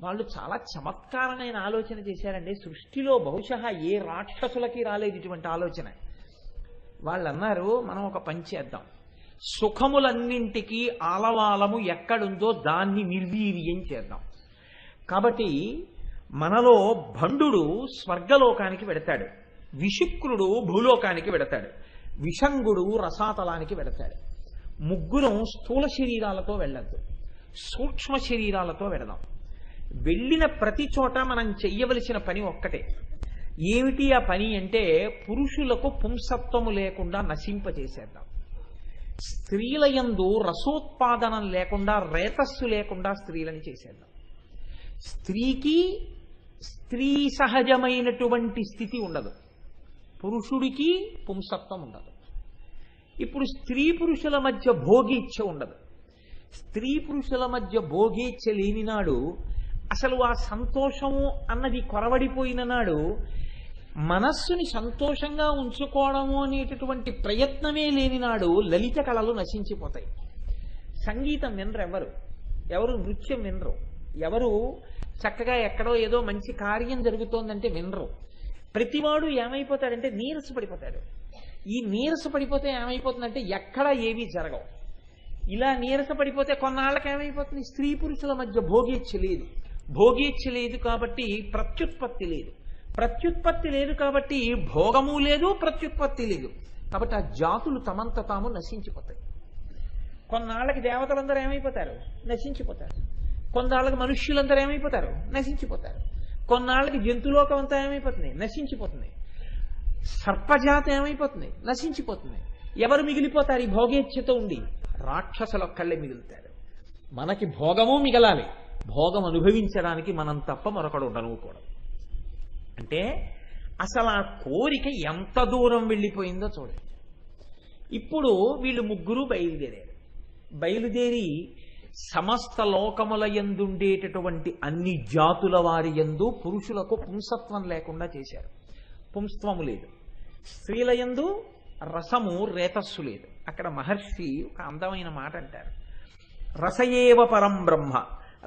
వాళ్ళు చాలా చమత్కారమైన ఆలోచన చేశారండి. సృష్టిలో బహుశः ఏ రాక్షసులకి రాలేదు ఇటువంటి ఆలోచన. వాళ్ళు అన్నారు, మనం ఒక పని చేద్దాం, సుఖములన్నింటికీ ఆలవాలము ఎక్కడుందో దాన్ని నిర్వీర్యం చేద్దాం. కాబట్టి మనలో భండుడు స్వర్గలోకానికి వెడతాడు, విశుక్రుడు భూలోకానికి వెడతాడు, విషంగుడు రసాతలానికి వెడతాడు. ముగ్గురం స్థూల శరీరాలతో వెళ్ళద్దు, సూక్ష్మ శరీరాలతో వెడదాం. వెళ్ళిన ప్రతి చోట మనం చెయ్యవలసిన పని ఒక్కటే. ఏమిటి ఆ పని అంటే, పురుషులకు పుంసత్వము లేకుండా నశింపచేసేద్దాం. స్త్రీల యందు రసోత్పాదనం లేకుండా, రేతస్సు లేకుండా స్త్రీలని చేసేద్దాం. స్త్రీకి స్త్రీ సహజమైనటువంటి స్థితి ఉండదు, పురుషుడికి పుంసత్వం ఉండదు. ఇప్పుడు స్త్రీ పురుషుల మధ్య భోగేచ్ఛ ఉండదు. స్త్రీ పురుషుల మధ్య భోగేచ్ఛ లేని నాడు, అసలు ఆ సంతోషము అన్నది కొరవడిపోయిన నాడు, మనస్సుని సంతోషంగా ఉంచుకోవడము అనేటటువంటి ప్రయత్నమే లేని నాడు లలిత కళలు నశించిపోతాయి. సంగీతం వినరు, ఎవరు నృత్యం వినరు, ఎవరు చక్కగా ఎక్కడో ఏదో మంచి కార్యం జరుగుతోందంటే వినరు. ప్రతివాడు ఏమైపోతాడంటే నీరసపడిపోతాడు. ఈ నీరసపడిపోతే ఏమైపోతుందంటే ఎక్కడ ఏమీ జరగవు. ఇలా నీరసపడిపోతే కొన్నాళ్ళకి ఏమైపోతుంది? స్త్రీ పురుషుల మధ్య భోగేచ్ఛ లేదు. భోగేచ్ఛ లేదు కాబట్టి ప్రత్యుత్పత్తి లేదు. ప్రత్యుత్పత్తి లేదు కాబట్టి భోగము లేదు, ప్రత్యుత్పత్తి లేదు. కాబట్టి ఆ జాతులు తమంత తాము నశించిపోతాయి. కొన్నాళ్ళకి దేవతలందరూ ఏమైపోతారు? నశించిపోతారు. కొన్నాళ్ళకి మనుష్యులందరూ ఏమైపోతారు? నశించిపోతారు. కొన్నాళ్ళకి జంతులోకం అంతా ఏమైపోతుంది? నశించిపోతుంది. సర్పజాతి ఏమైపోతుంది? నశించిపోతుంది. ఎవరు మిగిలిపోతారు ఈ భోగేచ్ఛతో ఉండి? రాక్షసుల ఒక్కళ్ళే మిగులుతారు. మనకి భోగము మిగలాలి, భోగం అనుభవించడానికి మనం తప్ప మరొకడు ఉండనుకోవడం. అంటే అసలు ఆ కోరిక ఎంత దూరం వెళ్ళిపోయిందో చూడండి. ఇప్పుడు వీళ్ళు ముగ్గురు బయలుదేరి సమస్త లోకముల యందుండేటటువంటి అన్ని జాతుల వారి యందు పురుషులకు పుంసత్వం లేకుండా చేశారు. పుంస్త్వము లేదు. స్త్రీల యందు రసము రేతస్సు లేదు. అక్కడ మహర్షి ఒక అందమైన మాట అంటారు, రసయేవ పరం బ్రహ్మ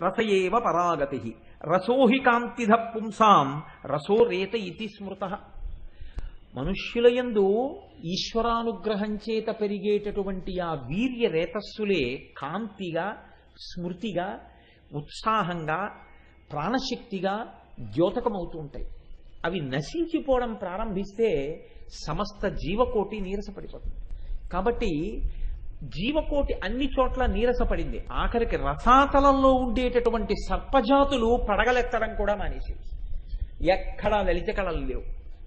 రసయేవ పరాగతి రసోహి కాంతిధ పుంసాం రసో రేత ఇతి స్మృత. మనుష్యుల యందు ఈశ్వరానుగ్రహం చేత పెరిగేటటువంటి ఆ వీర్య రేతస్సులే కాంతిగా, స్మృతిగా, ఉత్సాహంగా, ప్రాణశక్తిగా ద్యోతకమవుతూ ఉంటాయి. అవి నశించిపోవడం ప్రారంభిస్తే సమస్త జీవకోటి నీరసపడిపోతుంది. కాబట్టి జీవకోటి అన్ని చోట్ల నీరసపడింది. ఆఖరికి రసాతలంలో ఉండేటటువంటి సర్పజాతులు పడగలెత్తడం కూడా మానేసి, ఎక్కడా లలిత కళలు లేవు,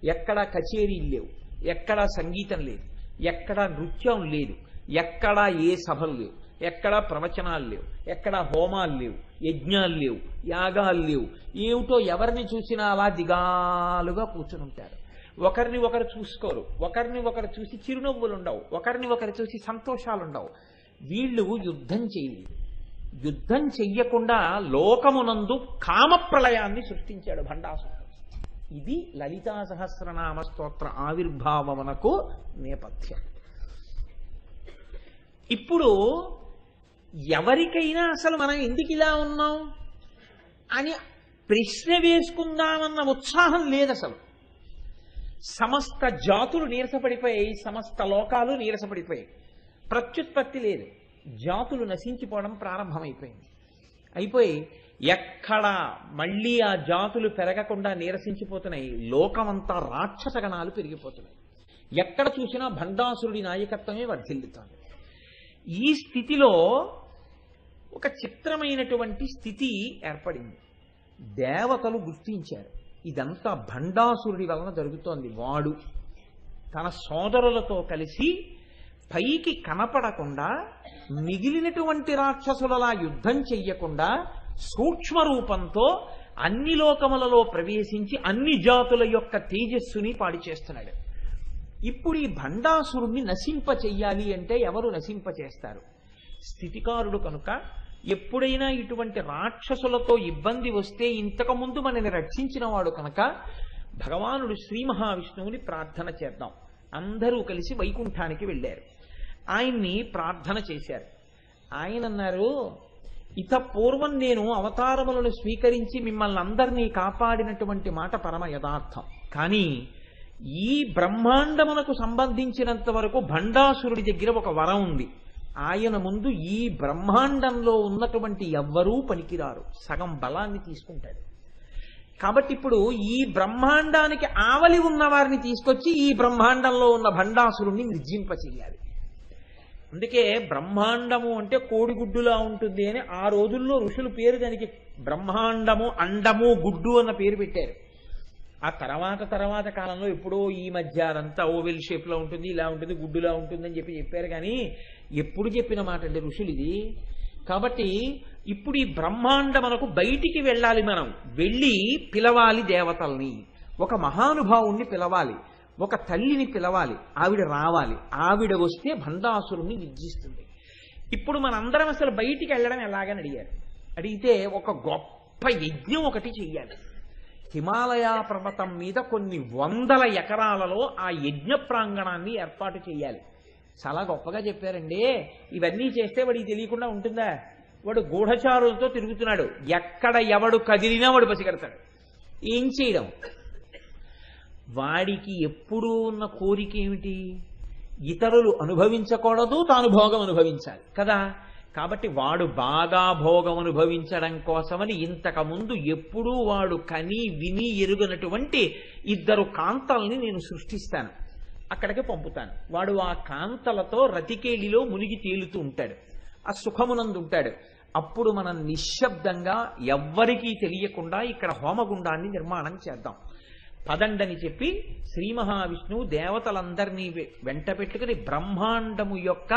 ఎక్కడా కచేరీలు లేవు, ఎక్కడా సంగీతం లేదు, ఎక్కడా నృత్యం లేదు, ఎక్కడా ఏ సభలు లేవు, ఎక్కడా ప్రవచనాలు లేవు, ఎక్కడా హోమాలు లేవు, యజ్ఞాలు లేవు, యాగాలు లేవు. ఏమిటో ఎవరిని చూసినా అలా దిగాలుగా కూర్చుని ఉంటారు. ఒకరిని ఒకరు చూసుకోరు, ఒకరిని ఒకరు చూసి చిరునవ్వులుండవు, ఒకరిని ఒకరు చూసి సంతోషాలుండవు. వీళ్ళు యుద్ధం చేయలేదు. యుద్ధం చెయ్యకుండా లోకమునందు కామప్రళయాన్ని సృష్టించాడు భండాసురుడు. ఇది లలితా సహస్రనామ స్తోత్ర ఆవిర్భావమునకు నేపథ్యం. ఇప్పుడు ఎవరికైనా అసలు మనం ఎందుకు ఇలా ఉన్నాం అని ప్రశ్న వేసుకుందామన్న ఉత్సాహం లేదు అసలు. సమస్త జాతులు నీరసపడిపోయాయి, సమస్త లోకాలు నీరసపడిపోయాయి. ప్రత్యుత్పత్తి లేదు, జాతులు నశించిపోవడం ప్రారంభమైపోయింది. అయిపోయి ఎక్కడ మళ్ళీ ఆ జాతులు పెరగకుండా నీరసించిపోతున్నాయి. లోకమంతా రాక్షస గణాలు పెరిగిపోతున్నాయి. ఎక్కడ చూసినా భండాసురుడి నాయకత్వమే వర్ధిల్లుతోంది. ఈ స్థితిలో ఒక చిత్రమైనటువంటి స్థితి ఏర్పడింది. దేవతలు గుర్తించారు ఇదంతా భండాసురుడి వలన జరుగుతోంది. వాడు తన సోదరులతో కలిసి పైకి కనపడకుండా మిగిలినటువంటి రాక్షసులలా యుద్ధం చెయ్యకుండా సూక్ష్మ రూపంతో అన్ని లోకములలో ప్రవేశించి అన్ని జాతుల యొక్క తేజస్సుని పాడి చేస్తున్నాడు. ఇప్పుడు ఈ భండాసురుణ్ణి నశింప చెయ్యాలి అంటే ఎవరు నశింప చేస్తారు? స్థితికారుడు కనుక ఎప్పుడైనా ఇటువంటి రాక్షసులతో ఇబ్బంది వస్తే ఇంతకుముందు మనని రక్షించిన వాడు కనుక భగవానుడు శ్రీ మహావిష్ణువుని ప్రార్థన చేద్దాం. అందరూ కలిసి వైకుంఠానికి వెళ్ళారు. ఆయన్ని ప్రార్థన చేశారు. ఆయన అన్నారు, ఇత పూర్వం నేను అవతారములను స్వీకరించి మిమ్మల్ని అందరినీ కాపాడినటువంటి మాట పరమ యథార్థం. కానీ ఈ బ్రహ్మాండమునకు సంబంధించినంత వరకు భండాసురుడి దగ్గర ఒక వరం ఉంది. ఆయన ముందు ఈ బ్రహ్మాండంలో ఉన్నటువంటి ఎవ్వరూ పనికిరారు, సగం బలాన్ని తీసుకుంటాడు. కాబట్టి ఇప్పుడు ఈ బ్రహ్మాండానికి ఆవలి ఉన్న వారిని తీసుకొచ్చి ఈ బ్రహ్మాండంలో ఉన్న భండాసురుణ్ణి నిర్జింప చెయ్యాలి. అందుకే బ్రహ్మాండము అంటే కోడిగుడ్డులా ఉంటుంది అని ఆ రోజుల్లో ఋషులు పేరు దానికి బ్రహ్మాండము, అండము, గుడ్డు అన్న పేరు పెట్టారు. ఆ తర్వాత కాలంలో ఎప్పుడో ఈ మధ్య అదంతా ఓవెల్ షేప్ లో ఉంటుంది, ఇలా ఉంటుంది, గుడ్డులా ఉంటుంది అని చెప్పారు. కానీ ఎప్పుడు చెప్పిన మాట అండి ఋషులు ఇది. కాబట్టి ఇప్పుడు ఈ బ్రహ్మాండమునకు బయటికి వెళ్ళాలి. మనం వెళ్ళి పిలవాలి దేవతల్ని, ఒక మహానుభావుణ్ణి పిలవాలి, ఒక తల్లిని పిలవాలి, ఆవిడ రావాలి. ఆవిడ వస్తే భండాసురుణ్ణి నిర్జిస్తుంది. ఇప్పుడు మనందరం అసలు బయటికి వెళ్ళడం ఎలాగని అడిగారు. అడిగితే ఒక గొప్ప యజ్ఞం ఒకటి చెయ్యాలి. హిమాలయ పర్వతం మీద కొన్ని వందల ఎకరాలలో ఆ యజ్ఞ ప్రాంగణాన్ని ఏర్పాటు చేయాలి. చాలా గొప్పగా చెప్పారండి. ఇవన్నీ చేస్తే వాడికి తెలియకుండా ఉంటుందా? వాడు గూఢచారులతో తిరుగుతున్నాడు. ఎక్కడ ఎవడు కదిలినా వాడు పసిగడతాడు. ఏం చేయడం? వాడికి ఎప్పుడూ ఉన్న కోరిక ఏమిటి? ఇతరులు అనుభవించకూడదు, తాను భోగం అనుభవించాలి కదా. కాబట్టి వాడు బాగా భోగం అనుభవించడం కోసమని ఇంతకుముందు ఎప్పుడూ వాడు కని విని ఎరుగనటువంటి 2 కాంతల్ని నేను సృష్టిస్తాను, అక్కడికి పంపుతాను. వాడు ఆ కాంతలతో రతికేలిలో మునిగి తేలుతూ ఉంటాడు, ఆ సుఖమునందు ఉంటాడు. అప్పుడు మనం నిశ్శబ్దంగా ఎవ్వరికీ తెలియకుండా ఇక్కడ హోమగుండాన్ని నిర్మాణం చేద్దాం, పదండని చెప్పి శ్రీ మహావిష్ణువు దేవతలందరినీ వెంట పెట్టుకుని బ్రహ్మాండము యొక్క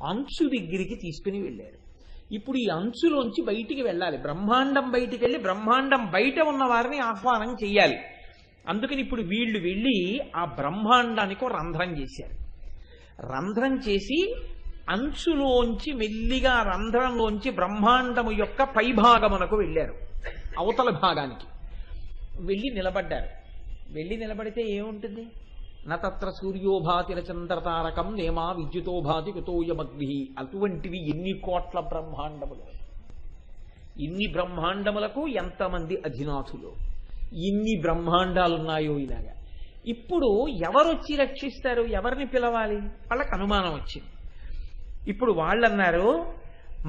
అంచు దగ్గరికి తీసుకుని వెళ్ళారు. ఇప్పుడు ఈ అంచులోంచి బయటికి వెళ్ళాలి. బ్రహ్మాండం బయటికి వెళ్ళి బ్రహ్మాండం బయట ఉన్న వారిని ఆహ్వానం చెయ్యాలి. అందుకని ఇప్పుడు వీళ్ళు వెళ్ళి ఆ బ్రహ్మాండానికి రంధ్రం చేశారు. రంధ్రం చేసి అంచులోంచి మెల్లిగా రంధ్రంలోంచి బ్రహ్మాండము యొక్క పైభాగమునకు వెళ్ళారు. అవతల భాగానికి వెళ్ళి నిలబడ్డారు. వెళ్ళి నిలబడితే ఏముంటుంది? నత్ర సూర్యోభాతి చంద్రతారకం నేమా విద్యుతోభాతి కుతోయమగ్ని. అటువంటివి ఎన్ని కోట్ల బ్రహ్మాండములు, ఇన్ని బ్రహ్మాండములకు ఎంతమంది అధినాథులు, ఇన్ని బ్రహ్మాండాలున్నాయో ఇలాగా. ఇప్పుడు ఎవరొచ్చి రక్షిస్తారు? ఎవరిని పిలవాలి? వాళ్ళకి అనుమానం వచ్చింది. ఇప్పుడు వాళ్ళన్నారు,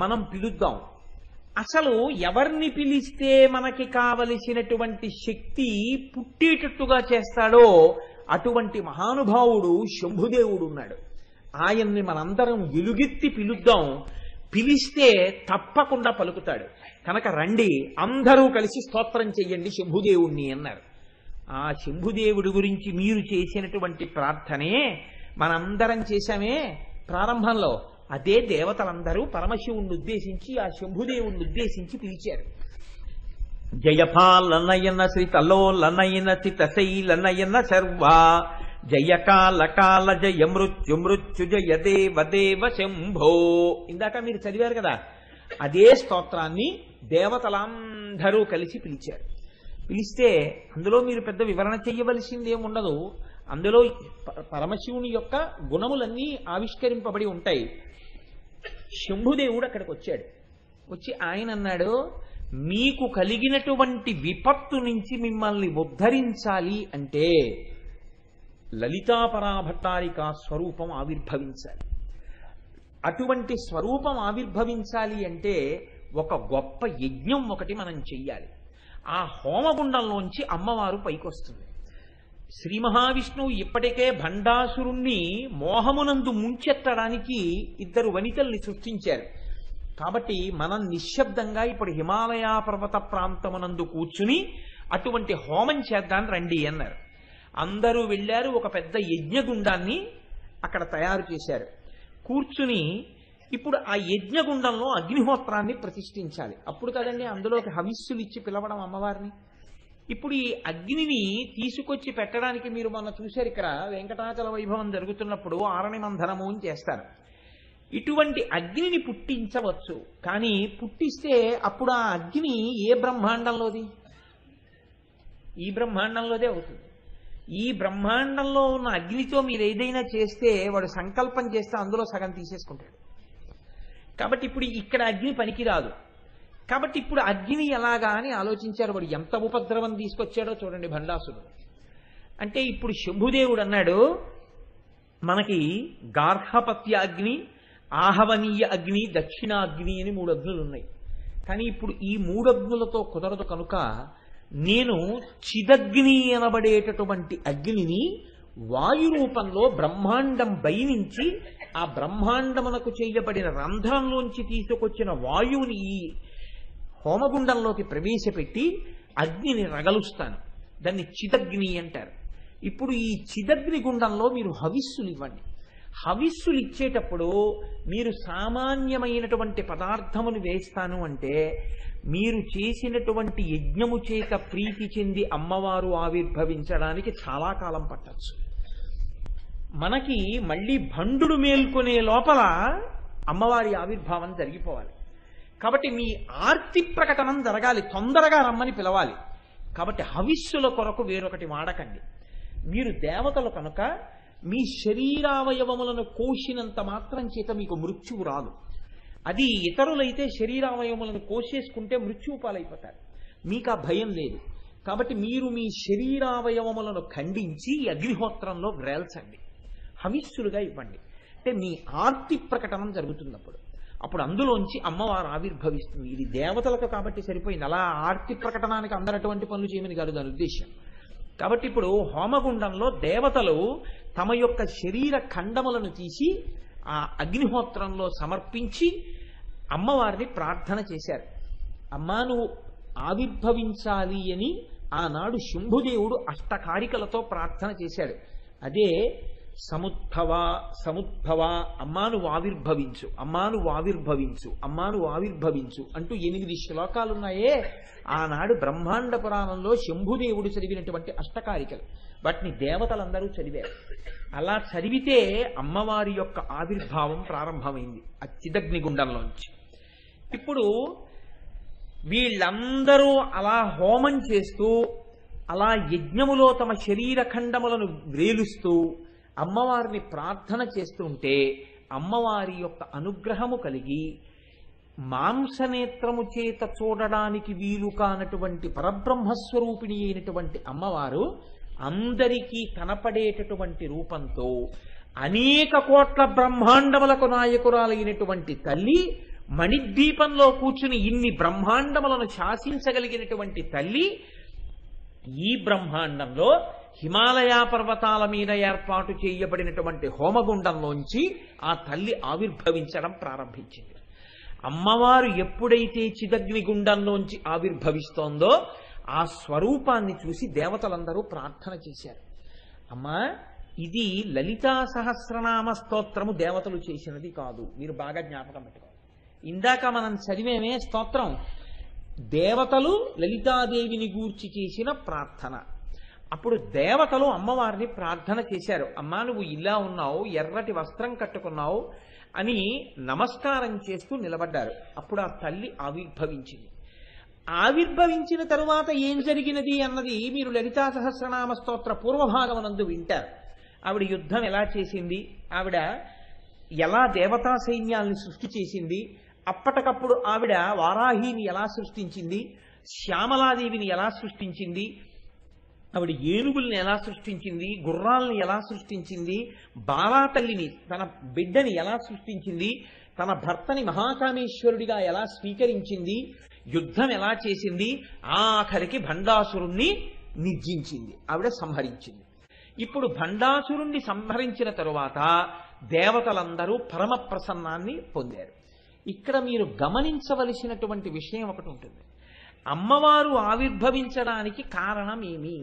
మనం పిలుద్దాం. అసలు ఎవరిని పిలిస్తే మనకి కావలసినటువంటి శక్తి పుట్టేటట్టుగా చేస్తాడో అటువంటి మహానుభావుడు శంభుదేవుడు ఉన్నాడు. ఆయన్ని మనందరం ఎలుగెత్తి పిలుద్దాం. పిలిస్తే తప్పకుండా పలుకుతాడు. కనుక రండి, అందరూ కలిసి స్తోత్రం చెయ్యండి శంభుదేవుణ్ణి అన్నారు. ఆ శంభుదేవుడి గురించి మీరు చేసినటువంటి ప్రార్థనే మనందరం చేశామే ప్రారంభంలో. అదే దేవతలందరూ పరమశివుణ్ణి ఉద్దేశించి ఆ శంభుదేవుణ్ణి ఉద్దేశించి పిలిచారు. జయపాలనయన శ్రీతలోలనయన చితశైలనయన శర్వా జయకాల కాల జయ మృత్యు మృత్యు జయ దేవ దేవ శంభో. ఇందాక మీరు చదివారు కదా, అదే స్తోత్రాన్ని దేవతలందరూ కలిసి పిలిచారు. పిలిస్తే అందులో మీరు పెద్ద వివరణ చెయ్యవలసింది ఏముండదు. అందులో పరమశివుని యొక్క గుణములన్నీ ఆవిష్కరింపబడి ఉంటాయి. శంభుదేవుడు అక్కడికి వచ్చాడు. వచ్చి ఆయన అన్నాడు, మీకు కలిగినటువంటి విపత్తు నుంచి మిమ్మల్ని ఉద్ధరించాలి అంటే లలితాపరాభట్టారిక స్వరూపం ఆవిర్భవించాలి. అటువంటి స్వరూపం ఆవిర్భవించాలి అంటే ఒక గొప్ప యజ్ఞం ఒకటి మనం చెయ్యాలి. ఆ హోమగుండంలోంచి అమ్మవారు పైకొస్తుంది. శ్రీ మహావిష్ణువు ఇప్పటికే భండాసురుణ్ణి మోహమునందు ముంచెత్తడానికి 2 వనితల్ని సృష్టించారు. కాబట్టి మనం నిశ్శబ్దంగా ఇప్పుడు హిమాలయ పర్వత ప్రాంతమునందు కూర్చుని అటువంటి హోమం చేద్దాం రండి అన్నారు. అందరూ వెళ్ళారు. ఒక పెద్ద యజ్ఞగుండాన్ని అక్కడ తయారు చేశారు. కూర్చుని ఇప్పుడు ఆ యజ్ఞగుండంలో అగ్నిహోత్రాన్ని ప్రతిష్ఠించాలి. అప్పుడు కదండి అందులోకి హవిస్సులు ఇచ్చి పిలవడం అమ్మవారిని. ఇప్పుడు ఈ అగ్నిని తీసుకొచ్చి పెట్టడానికి మీరు మొన్న చూశారు, ఇక్కడ వెంకటాచల వైభవం జరుగుతున్నప్పుడు ఆరణి మంధనము అని చేస్తారు. ఇటువంటి అగ్నిని పుట్టించవచ్చు, కానీ పుట్టిస్తే అప్పుడు ఆ అగ్ని ఏ బ్రహ్మాండంలోది? ఈ బ్రహ్మాండంలోదే అవుతుంది. ఈ బ్రహ్మాండంలో ఉన్న అగ్నితో మీరు ఏదైనా చేస్తే వాడు సంకల్పం చేస్తే అందులో సగం తీసేసుకుంటాడు. కాబట్టి ఇప్పుడు ఇక్కడ అగ్ని పనికిరాదు. కాబట్టి ఇప్పుడు అగ్ని ఎలాగా అని ఆలోచించారు. వాడు ఎంత ఉపద్రవం తీసుకొచ్చాడో చూడండి భండాసురుడు. అంటే ఇప్పుడు శంభుదేవుడు అన్నాడు, మనకి గార్హపత్య అగ్ని, ఆహవనీయ అగ్ని, దక్షిణాగ్ని అని 3 అగ్నులు ఉన్నాయి. కానీ ఇప్పుడు ఈ 3 అగ్నులతో కుదరదు కనుక నేను చిదగ్ని అనబడేటటువంటి అగ్నిని వాయు రూపంలో బ్రహ్మాండం బయనించి ఆ బ్రహ్మాండమునకు చేయబడిన రంధ్రంలోంచి తీసుకొచ్చిన వాయువుని ఈ హోమగుండంలోకి ప్రవేశపెట్టి అగ్నిని రగలుస్తాను. దాన్ని చిదగ్ని అంటారు. ఇప్పుడు ఈ చిదగ్ని గుండంలో మీరు హవిస్సులు ఇవ్వండి. హవిస్సులు ఇచ్చేటప్పుడు మీరు సామాన్యమైనటువంటి పదార్థమును వేస్తాను అంటే మీరు చేసినటువంటి యజ్ఞము చేత ప్రీతి చెంది అమ్మవారు ఆవిర్భవించడానికి చాలా కాలం పట్టచ్చు. మనకి మళ్ళీ భండుడు మేల్కొనే లోపల అమ్మవారి ఆవిర్భావం జరిగిపోవాలి. కాబట్టి మీ ఆర్తి ప్రకటనం జరగాలి, తొందరగా రమ్మని పిలవాలి. కాబట్టి హవిస్సుల కొరకు వేరొకటి వాడకండి. మీరు దేవతలు కనుక మీ శరీరావయవములను కోసినంత మాత్రం చేత మీకు మృత్యువు రాదు. అది ఇతరులైతే శరీరావయవములను కోసేసుకుంటే మృత్యువు పాలైపోతారు. మీకు ఆ భయం లేదు. కాబట్టి మీరు మీ శరీరావయవములను ఖండించి అగ్నిహోత్రంలో వ్రేల్చండి, హవిస్సులుగా ఇవ్వండి. అంటే మీ ఆర్తి ప్రకటనం జరుగుతున్నప్పుడు అప్పుడు అందులోంచి అమ్మవారు ఆవిర్భవిస్తుంది. ఇది దేవతలకు కాబట్టి సరిపోయింది. అలా ఆర్తి ప్రకటనానికి అందరటువంటి పనులు చేయమని కాదు దాని ఉద్దేశం. కాబట్టి ఇప్పుడు హోమగుండంలో దేవతలు తమ యొక్క శరీర ఖండములను తీసి ఆ అగ్నిహోత్రంలో సమర్పించి అమ్మవారిని ప్రార్థన చేశారు. అమ్మా నువ్వు ఆవిర్భవించాలి అని ఆనాడు శంభుదేవుడు అష్టకారికలతో ప్రార్థన చేశాడు. అదే సముద్భవ సముద్భవ, అమ్మా నువ్వు ఆవిర్భవించు, అమ్మా నువ్వు ఆవిర్భవించు, అమ్మా నువ్వు ఆవిర్భవించు అంటూ 8 శ్లోకాలున్నాయే ఆనాడు బ్రహ్మాండ పురాణంలో శంభుదేవుడు చదివినటువంటి అష్టకారికలు. వాటిని దేవతలందరూ చదివారు. అలా చదివితే అమ్మవారి యొక్క ఆవిర్భావం ప్రారంభమైంది ఆ చిదగ్నిగుండంలోంచి. ఇప్పుడు వీళ్ళందరూ అలా హోమం చేస్తూ అలా యజ్ఞములో తమ శరీర ఖండములను వ్రేలుస్తూ అమ్మవారిని ప్రార్థన చేస్తుంటే అమ్మవారి యొక్క అనుగ్రహము కలిగి మాంసనేత్రము చేత చూడడానికి వీలు కానటువంటి పరబ్రహ్మస్వరూపిణి అయినటువంటి అమ్మవారు అందరికీ కనపడేటటువంటి రూపంతో అనేక కోట్ల బ్రహ్మాండములకు నాయకురాలైనటువంటి తల్లి, మణిద్వీపంలో కూర్చుని ఇన్ని బ్రహ్మాండములను శాసించగలిగినటువంటి తల్లి ఈ బ్రహ్మాండంలో హిమాలయ పర్వతాల మీద ఏర్పాటు చేయబడినటువంటి హోమగుండంలోంచి ఆ తల్లి ఆవిర్భవించడం ప్రారంభించింది. అమ్మవారు ఎప్పుడైతే చిదగ్నిగుండంలోంచి ఆవిర్భవిస్తోందో ఆ స్వరూపాన్ని చూసి దేవతలందరూ ప్రార్థన చేశారు. అమ్మా ఇది లలితా సహస్రనామ స్తోత్రము దేవతలు చేసినది కాదు. మీరు బాగా జ్ఞాపకం పెట్టుకోవాలి. ఇందాక మనం చదివేమే స్తోత్రం దేవతలు లలితాదేవిని గూర్చి చేసిన ప్రార్థన. అప్పుడు దేవతలు అమ్మవారిని ప్రార్థన చేశారు. అమ్మా నువ్వు ఇలా ఉన్నావు, ఎర్రటి వస్త్రం కట్టుకున్నావు అని నమస్కారం చేస్తూ నిలబడ్డారు. అప్పుడు ఆ తల్లి ఆవిర్భవించింది. ఆవిర్భవించిన తరువాత ఏం జరిగినది అన్నది మీరు లలితా సహస్రనామ స్తోత్ర పూర్వభాగమునందు వింటారు. ఆవిడ యుద్ధం ఎలా చేసింది, ఆవిడ ఎలా దేవతా సైన్యాల్ని సృష్టి చేసింది, అప్పటికప్పుడు ఆవిడ వారాహిని ఎలా సృష్టించింది, శ్యామలాదేవిని ఎలా సృష్టించింది, ఆవిడ ఏనుగుల్ని ఎలా సృష్టించింది, గుర్రాల్ని ఎలా సృష్టించింది, బాలాతల్లిని తన బిడ్డని ఎలా సృష్టించింది, తన భర్తని మహాకామేశ్వరుడిగా ఎలా స్వీకరించింది, యుద్ధం ఎలా చేసింది, ఆఖరికి భండాసురుణ్ణి నిర్జించింది, ఆవిడ సంహరించింది. ఇప్పుడు భండాసురుణ్ణి సంహరించిన తరువాత దేవతలందరూ పరమ ప్రసన్నాన్ని పొందారు. ఇక్కడ మీరు గమనించవలసినటువంటి విషయం ఒకటి ఉంటుంది. అమ్మవారు ఆవిర్భవించడానికి కారణమేమి,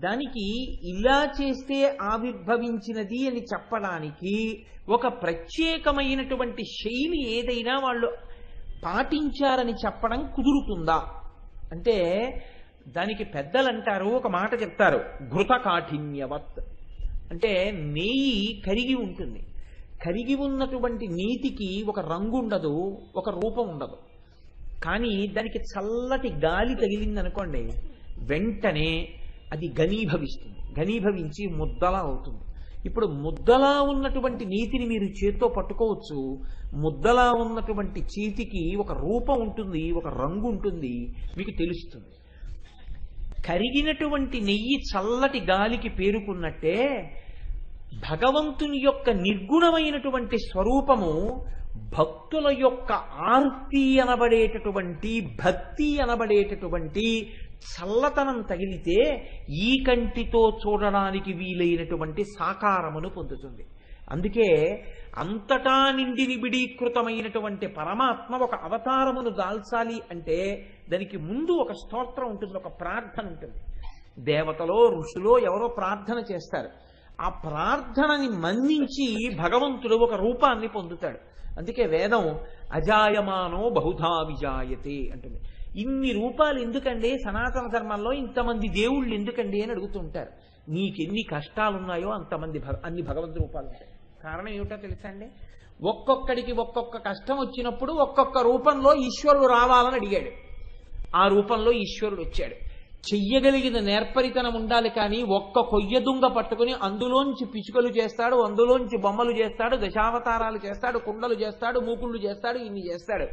దానికి ఇలా చేస్తే ఆవిర్భవించినది అని చెప్పడానికి ఒక ప్రత్యేకమైనటువంటి శైలి ఏదైనా వాళ్ళు పాటించారని చెప్పడం కుదురుతుందా అంటే, దానికి పెద్దలు అంటారు, ఒక మాట చెప్తారు, ఘృత కాఠిన్యవత్. అంటే నెయ్యి కరిగి ఉంటుంది, కరిగి ఉన్నటువంటి నీతికి ఒక రంగు ఉండదు, ఒక రూపం ఉండదు. కానీ దానికి చల్లటి గాలి తగిలిందనుకోండి, వెంటనే అది ఘనీభవిస్తుంది, ఘనీభవించి ముద్దలా అవుతుంది. ఇప్పుడు ముద్దలా ఉన్నటువంటి నీతిని మీరు చేత్తో పట్టుకోవచ్చు, ముద్దలా ఉన్నటువంటి చేతికి ఒక రూపం ఉంటుంది, ఒక రంగు ఉంటుంది, మీకు తెలుస్తుంది. కరిగినటువంటి నెయ్యి చల్లటి గాలికి పేరుకున్నట్టే భగవంతుని యొక్క నిర్గుణమైనటువంటి స్వరూపము భక్తుల యొక్క ఆర్తి అనబడేటటువంటి, భక్తి అనబడేటటువంటి చల్లతనం తగిలితే ఈ కంటితో చూడడానికి వీలైనటువంటి సాకారమును పొందుతుంది. అందుకే అంతటా నిండి నిబిడీకృతమైనటువంటి పరమాత్మ ఒక అవతారమును దాల్చాలి అంటే దానికి ముందు ఒక స్తోత్రం ఉంటుంది, ఒక ప్రార్థన ఉంటుంది. దేవతలో ఋషులో ఎవరో ప్రార్థన చేస్తారు, ఆ ప్రార్థనని మన్నించి భగవంతుడు ఒక రూపాన్ని పొందుతాడు. అందుకే వేదం అజాయమానో బహుధా విజాయతే అంటుంది. ఇన్ని రూపాలు ఎందుకండి సనాతన ధర్మంలో, ఇంతమంది దేవుళ్ళు ఎందుకండి అని అడుగుతుంటారు. నీకెన్ని కష్టాలున్నాయో అన్ని భగవంతు రూపాలు ఉంటాయి. కారణం ఏమిటో తెలుసా అండి? ఒక్కొక్కడికి ఒక్కొక్క కష్టం వచ్చినప్పుడు ఒక్కొక్క రూపంలో ఈశ్వరుడు రావాలని అడిగాడు, ఆ రూపంలో ఈశ్వరుడు వచ్చాడు. చెయ్యగలిగిన నేర్పరితనం ఉండాలి, కానీ ఒక్క కొయ్య దుంగ పట్టుకుని అందులోంచి పిచుకలు చేస్తాడు, అందులోంచి బొమ్మలు చేస్తాడు, దశావతారాలు చేస్తాడు, కుండలు చేస్తాడు, మూకుళ్ళు చేస్తాడు, ఇన్ని చేస్తాడు.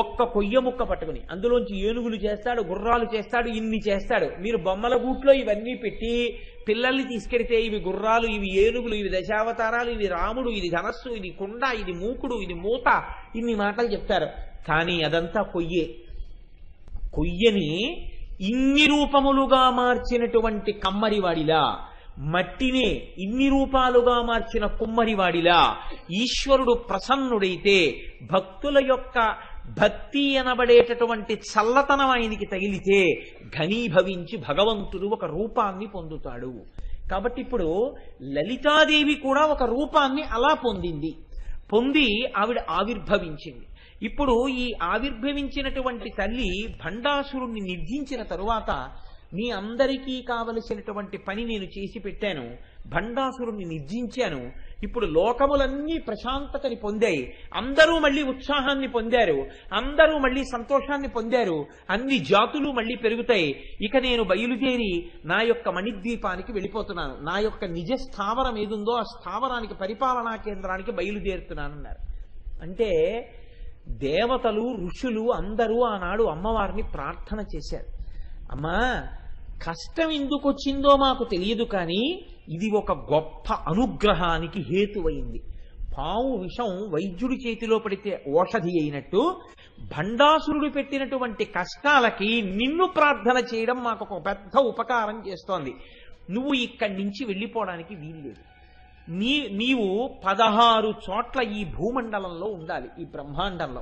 ఒక్క కొయ్య ముక్క పట్టుకుని అందులోంచి ఏనుగులు చేస్తాడు, గుర్రాలు చేస్తాడు, ఇన్ని చేస్తాడు. మీరు బొమ్మల గూట్లో ఇవన్నీ పెట్టి పిల్లల్ని తీసుకెడితే ఇవి గుర్రాలు, ఇవి ఏనుగులు, ఇవి దశావతారాలు, ఇవి రాముడు, ఇది ధనస్సు, ఇది కుండ, ఇది మూకుడు, ఇది మూత, ఇన్ని మాటలు చెప్తారు. కానీ అదంతా కొయ్యే. కొయ్యని ఇన్ని రూపములుగా మార్చినటువంటి కమ్మరివాడిలా, మట్టినే ఇన్ని రూపాలుగా మార్చిన కుమ్మరివాడిలా ఈశ్వరుడు ప్రసన్నుడైతే భక్తుల యొక్క భక్తి అనబడేటటువంటి చల్లతనం ఆయనకి తగిలితే ఘనీభవించి భగవంతుడు ఒక రూపాన్ని పొందుతాడు. కాబట్టి ఇప్పుడు లలితాదేవి కూడా ఒక రూపాన్ని అలా పొంది ఆవిడ ఆవిర్భవించింది. ఇప్పుడు ఈ ఆవిర్భవించినటువంటి తల్లి భండాసురుణ్ణి నిర్జించిన తరువాత, మీ అందరికీ కావలసినటువంటి పని నేను చేసి పెట్టాను, భండాసురుణ్ణి నిర్జించాను, ఇప్పుడు లోకములన్నీ ప్రశాంతతని పొందాయి, అందరూ మళ్ళీ ఉత్సాహాన్ని పొందారు, అందరూ మళ్ళీ సంతోషాన్ని పొందారు, అన్ని జాతులు మళ్ళీ పెరుగుతాయి. ఇక నేను బయలుదేరి నా యొక్క మణిద్వీపానికి వెళ్ళిపోతున్నాను, నా యొక్క నిజ స్థావరం ఏదుందో ఆ స్థావరానికి, పరిపాలనా కేంద్రానికి బయలుదేరుతున్నానన్నారు. అంటే దేవతలు ఋషులు అందరూ ఆనాడు అమ్మవారిని ప్రార్థన చేశారు. అమ్మా, కష్టం ఎందుకు వచ్చిందో మాకు తెలియదు, కానీ ఇది ఒక గొప్ప అనుగ్రహానికి హేతువైంది. పాము విషం వైద్యుడి చేతిలో పడితే ఓషధి అయినట్టు భండాసురుడు పెట్టినటువంటి కష్టాలకి నిన్ను ప్రార్థన చేయడం మాకు ఒక పెద్ద ఉపకారం చేస్తోంది. నువ్వు ఇక్కడి నుంచి వెళ్ళిపోవడానికి వీల్లేదు. నీవు 16 చోట్ల ఈ భూమండలంలో ఉండాలి, ఈ బ్రహ్మాండంలో.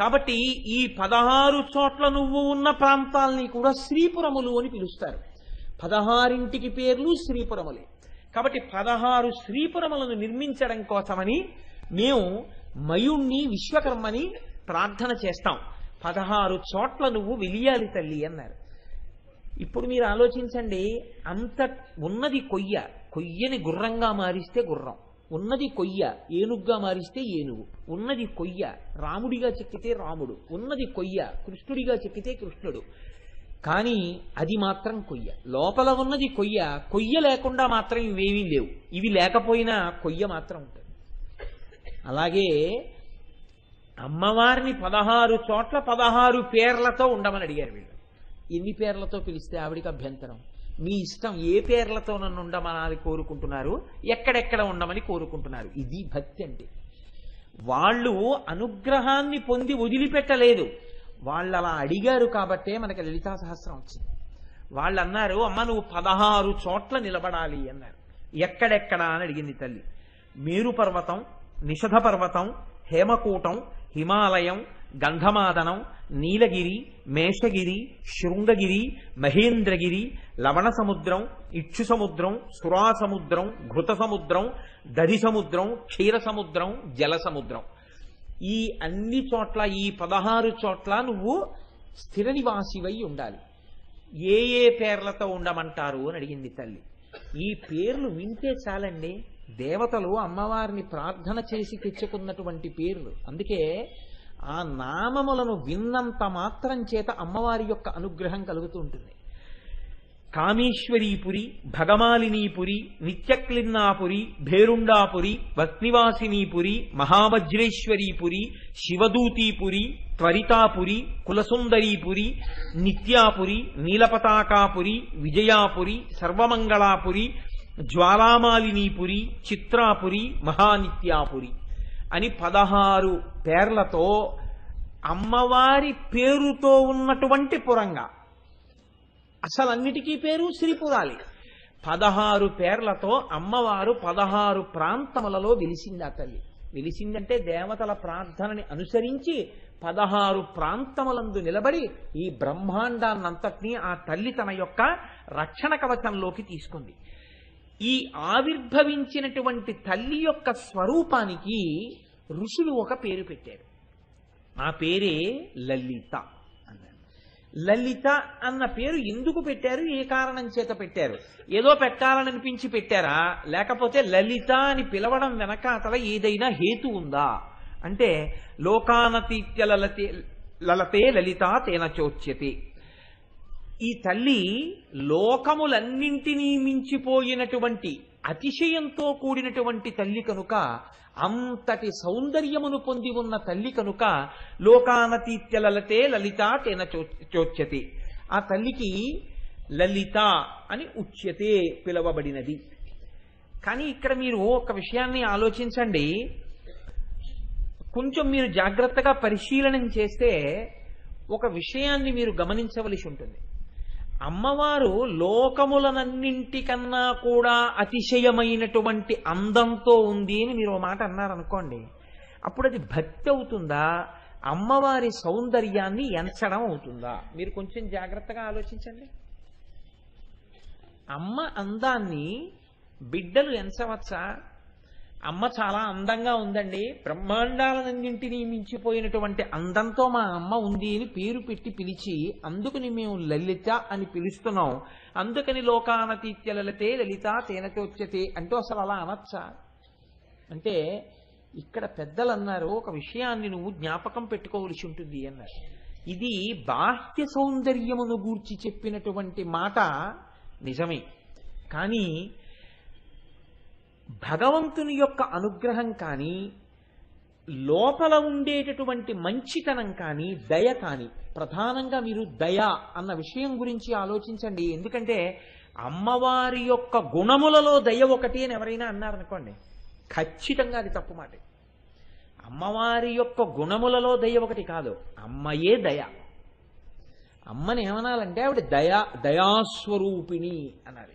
కాబట్టి ఈ 16 చోట్ల నువ్వు ఉన్న ప్రాంతాలని కూడా శ్రీపురములు అని పిలుస్తారు. 16 పేర్లు శ్రీపురములే. కాబట్టి 16 శ్రీపురములను నిర్మించడం కోసమని మేము మయుణ్ణి, విశ్వకర్మని ప్రార్థన చేస్తాం. 16 చోట్ల నువ్వు వెలియాలి తల్లి అన్నారు. ఇప్పుడు మీరు ఆలోచించండి, అంత ఉన్నది కొయ్యని గుర్రంగా మారిస్తే గుర్రం, ఉన్నది కొయ్య ఏనుగ్గా మారిస్తే ఏనుగు, ఉన్నది కొయ్య రాముడిగా చెక్కితే రాముడు, ఉన్నది కొయ్య కృష్ణుడిగా చెక్కితే కృష్ణుడు. కానీ అది మాత్రం కొయ్య, లోపల ఉన్నది కొయ్య లేకుండా మాత్రం ఇవేమీ లేవు. ఇవి లేకపోయినా కొయ్య మాత్రం ఉంటుంది. అలాగే అమ్మవారిని 16 చోట్ల 16 పేర్లతో ఉండమని అడిగారు వీళ్ళు. ఎన్ని పేర్లతో పిలిస్తే ఆవిడికి అభ్యంతరం? మీ ఇష్టం, ఏ పేర్లతో నన్ను ఉండమని కోరుకుంటున్నారు, ఎక్కడెక్కడ ఉండమని కోరుకుంటున్నారు. ఇది భక్తి అంటే. వాళ్ళు అనుగ్రహాన్ని పొంది వదిలిపెట్టలేదు, వాళ్ళు అలా అడిగారు కాబట్టే మనకి లలితా సహస్రం వచ్చింది. వాళ్ళు అన్నారు, అమ్మ నువ్వు 16 చోట్ల నిలబడాలి అన్నారు. ఎక్కడెక్కడా అని అడిగింది తల్లి. మేరు పర్వతం, నిషధ పర్వతం, హేమకూటం, హిమాలయం, గంధమాదనం, నీలగిరి, మేషగిరి, శృంగగిరి, మహేంద్రగిరి, లవణ సముద్రం, ఇక్షు సముద్రం, సురా సముద్రం, ఘృత సముద్రం, దధి సముద్రం, క్షీర సముద్రం, జల సముద్రం. ఈ అన్ని చోట్ల, ఈ 16 చోట్ల నువ్వు స్థిర నివాసివై ఉండాలి. ఏ ఏ పేర్లతో ఉండమంటారు అని అడిగింది తల్లి. ఈ పేర్లు వింటే చాలండి, దేవతలు అమ్మవారిని ప్రార్థన చేసి తెచ్చుకున్నటువంటి పేర్లు. అందుకే ఆ నామములను విన్నంత మాత్రం చేత అమ్మవారి యొక్క అనుగ్రహం కలుగుతూ ఉంటుంది. కామేశ్వరీపురి, భగమాలినీపురి, నిత్యక్లిన్నాపురి, భేరుండాపురి, వస్నివాసినీపురి, మహావజ్రేశ్వరీపురి, శివదూతీపురి, త్వరితాపురి, కులసుందరీపురి, నిత్యాపురి, నీలపతాకాపురి, విజయాపురి, సర్వమంగళాపురి, జ్వాలామాలినీపురి, చిత్రాపురి, మహానిత్యాపురి అని 16 పేర్లతో అమ్మవారి పేరుతో ఉన్నటువంటి పురంగా. అసలు అన్నిటికీ పేరు శ్రీపురాలి. 16 పేర్లతో అమ్మవారు 16 ప్రాంతములలో వెలిసింది. ఆ తల్లి వెలిసిందంటే దేవతల ప్రార్థనని అనుసరించి 16 ప్రాంతములందు నిలబడి ఈ బ్రహ్మాండాన్నంతటినీ ఆ తల్లి తన యొక్క రక్షణ కవచంలోకి తీసుకుంది. ఈ ఆవిర్భవించినటువంటి తల్లి యొక్క స్వరూపానికి ఋషులు ఒక పేరు పెట్టారు. ఆ పేరే లలిత అన్నారు. లలిత అన్న పేరు ఎందుకు పెట్టారు, ఏ కారణం చేత పెట్టారు? ఏదో పెట్టాలనిపించి పెట్టారా, లేకపోతే లలిత అని పిలవడం వెనకాతల ఏదైనా హేతు ఉందా అంటే, లోకానతీత్య లలతే లలిత తేన చోచ్యతే. ఈ తల్లి లోకములన్నింటినీ మించిపోయినటువంటి అతిశయంతో కూడినటువంటి తల్లి కనుక, అంతటి సౌందర్యమును పొంది ఉన్న తల్లి కనుక లోకానతీత్య లలతే లలిత తేన చోచ్యతే. ఆ తల్లికి లలిత అని ఉచ్యతే పిలవబడినది. కానీ ఇక్కడ మీరు ఒక విషయాన్ని ఆలోచించండి, కొంచెం మీరు జాగ్రత్తగా పరిశీలనం చేస్తే ఒక విషయాన్ని మీరు గమనించవలసి ఉంటుంది. అమ్మవారు లోకములనన్నింటికన్నా కూడా అతిశయమైనటువంటి అందంతో ఉంది అని మీరు మాట అన్నారనుకోండి, అప్పుడు అది భక్తి అవుతుందా, అమ్మవారి సౌందర్యాన్ని ఎంచడం అవుతుందా? మీరు కొంచెం జాగ్రత్తగా ఆలోచించండి. అమ్మ అందాన్ని బిడ్డలు ఎంచవచ్చా? అమ్మ చాలా అందంగా ఉందండి, బ్రహ్మాండాలన్నింటినీ మించిపోయినటువంటి అందంతో మా అమ్మ ఉంది అని పేరు పెట్టి పిలిచి, అందుకని మేము లలిత అని పిలుస్తున్నాం, అందుకని లోకానతీత్య లలితే లలిత తేన చోచ్యతే అంటూ అసలు అలా అనొచ్చా? అంటే ఇక్కడ పెద్దలు అన్నారు, ఒక విషయాన్ని నువ్వు జ్ఞాపకం పెట్టుకోవలసి ఉంటుంది అన్నారు. ఇది బాహ్య సౌందర్యమును గూర్చి చెప్పినటువంటి మాట నిజమే, కానీ భగవంతుని యొక్క అనుగ్రహం కానీ, లోపల ఉండేటటువంటి మంచితనం కానీ, దయ కానీ, ప్రధానంగా మీరు దయ అన్న విషయం గురించి ఆలోచించండి. ఎందుకంటే అమ్మవారి యొక్క గుణములలో దయ ఒకటి అని ఎవరైనా అన్నారనుకోండి, ఖచ్చితంగా అది తప్పు మాట. అమ్మవారి యొక్క గుణములలో దయ ఒకటి కాదు, అమ్మయే దయ. అమ్మని ఏమనాలంటే ఆవిడ దయాస్వరూపిణి అన్నారు.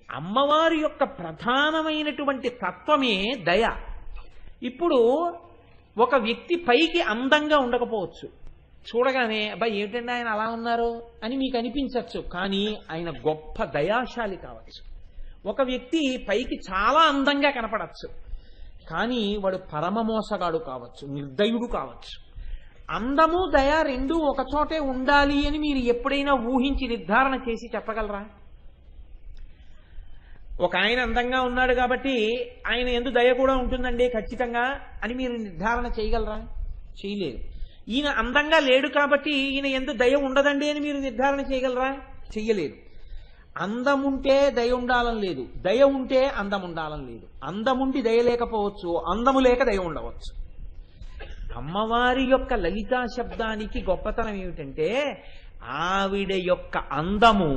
అమ్మవారి యొక్క ప్రధానమైనటువంటి తత్వమే దయ. ఇప్పుడు ఒక వ్యక్తి పైకి అందంగా ఉండకపోవచ్చు, చూడగానే అబ్బాయి ఏమిటండి ఆయన అలా ఉన్నారు అని మీకు అనిపించవచ్చు, కానీ ఆయన గొప్ప దయాశాలి కావచ్చు. ఒక వ్యక్తి పైకి చాలా అందంగా కనపడచ్చు, కానీ వాడు పరమ మోసగాడు కావచ్చు, నిర్దయుడు కావచ్చు. అందము దయ రెండూ ఒకచోటే ఉండాలి అని మీరు ఎప్పుడైనా ఊహించి నిర్ధారణ చేసి చెప్పగలరా? ఒక ఆయన అందంగా ఉన్నాడు కాబట్టి ఆయన యందు దయ కూడా ఉంటుందండి ఖచ్చితంగా అని మీరు నిర్ధారణ చేయగలరా? చేయలేరు. ఈయన అందంగా లేడు కాబట్టి ఈయన యందు దయ ఉండదండి అని మీరు నిర్ధారణ చేయగలరా? చెయ్యలేరు. అందముంటే దయ ఉండాలని లేదు, దయ ఉంటే అందం ఉండాలని లేదు. అందముండి దయ లేకపోవచ్చు, అందము లేక దయ ఉండవచ్చు. అమ్మవారి యొక్క లలితా శబ్దానికి గొప్పతనం ఏమిటంటే, ఆవిడ యొక్క అందము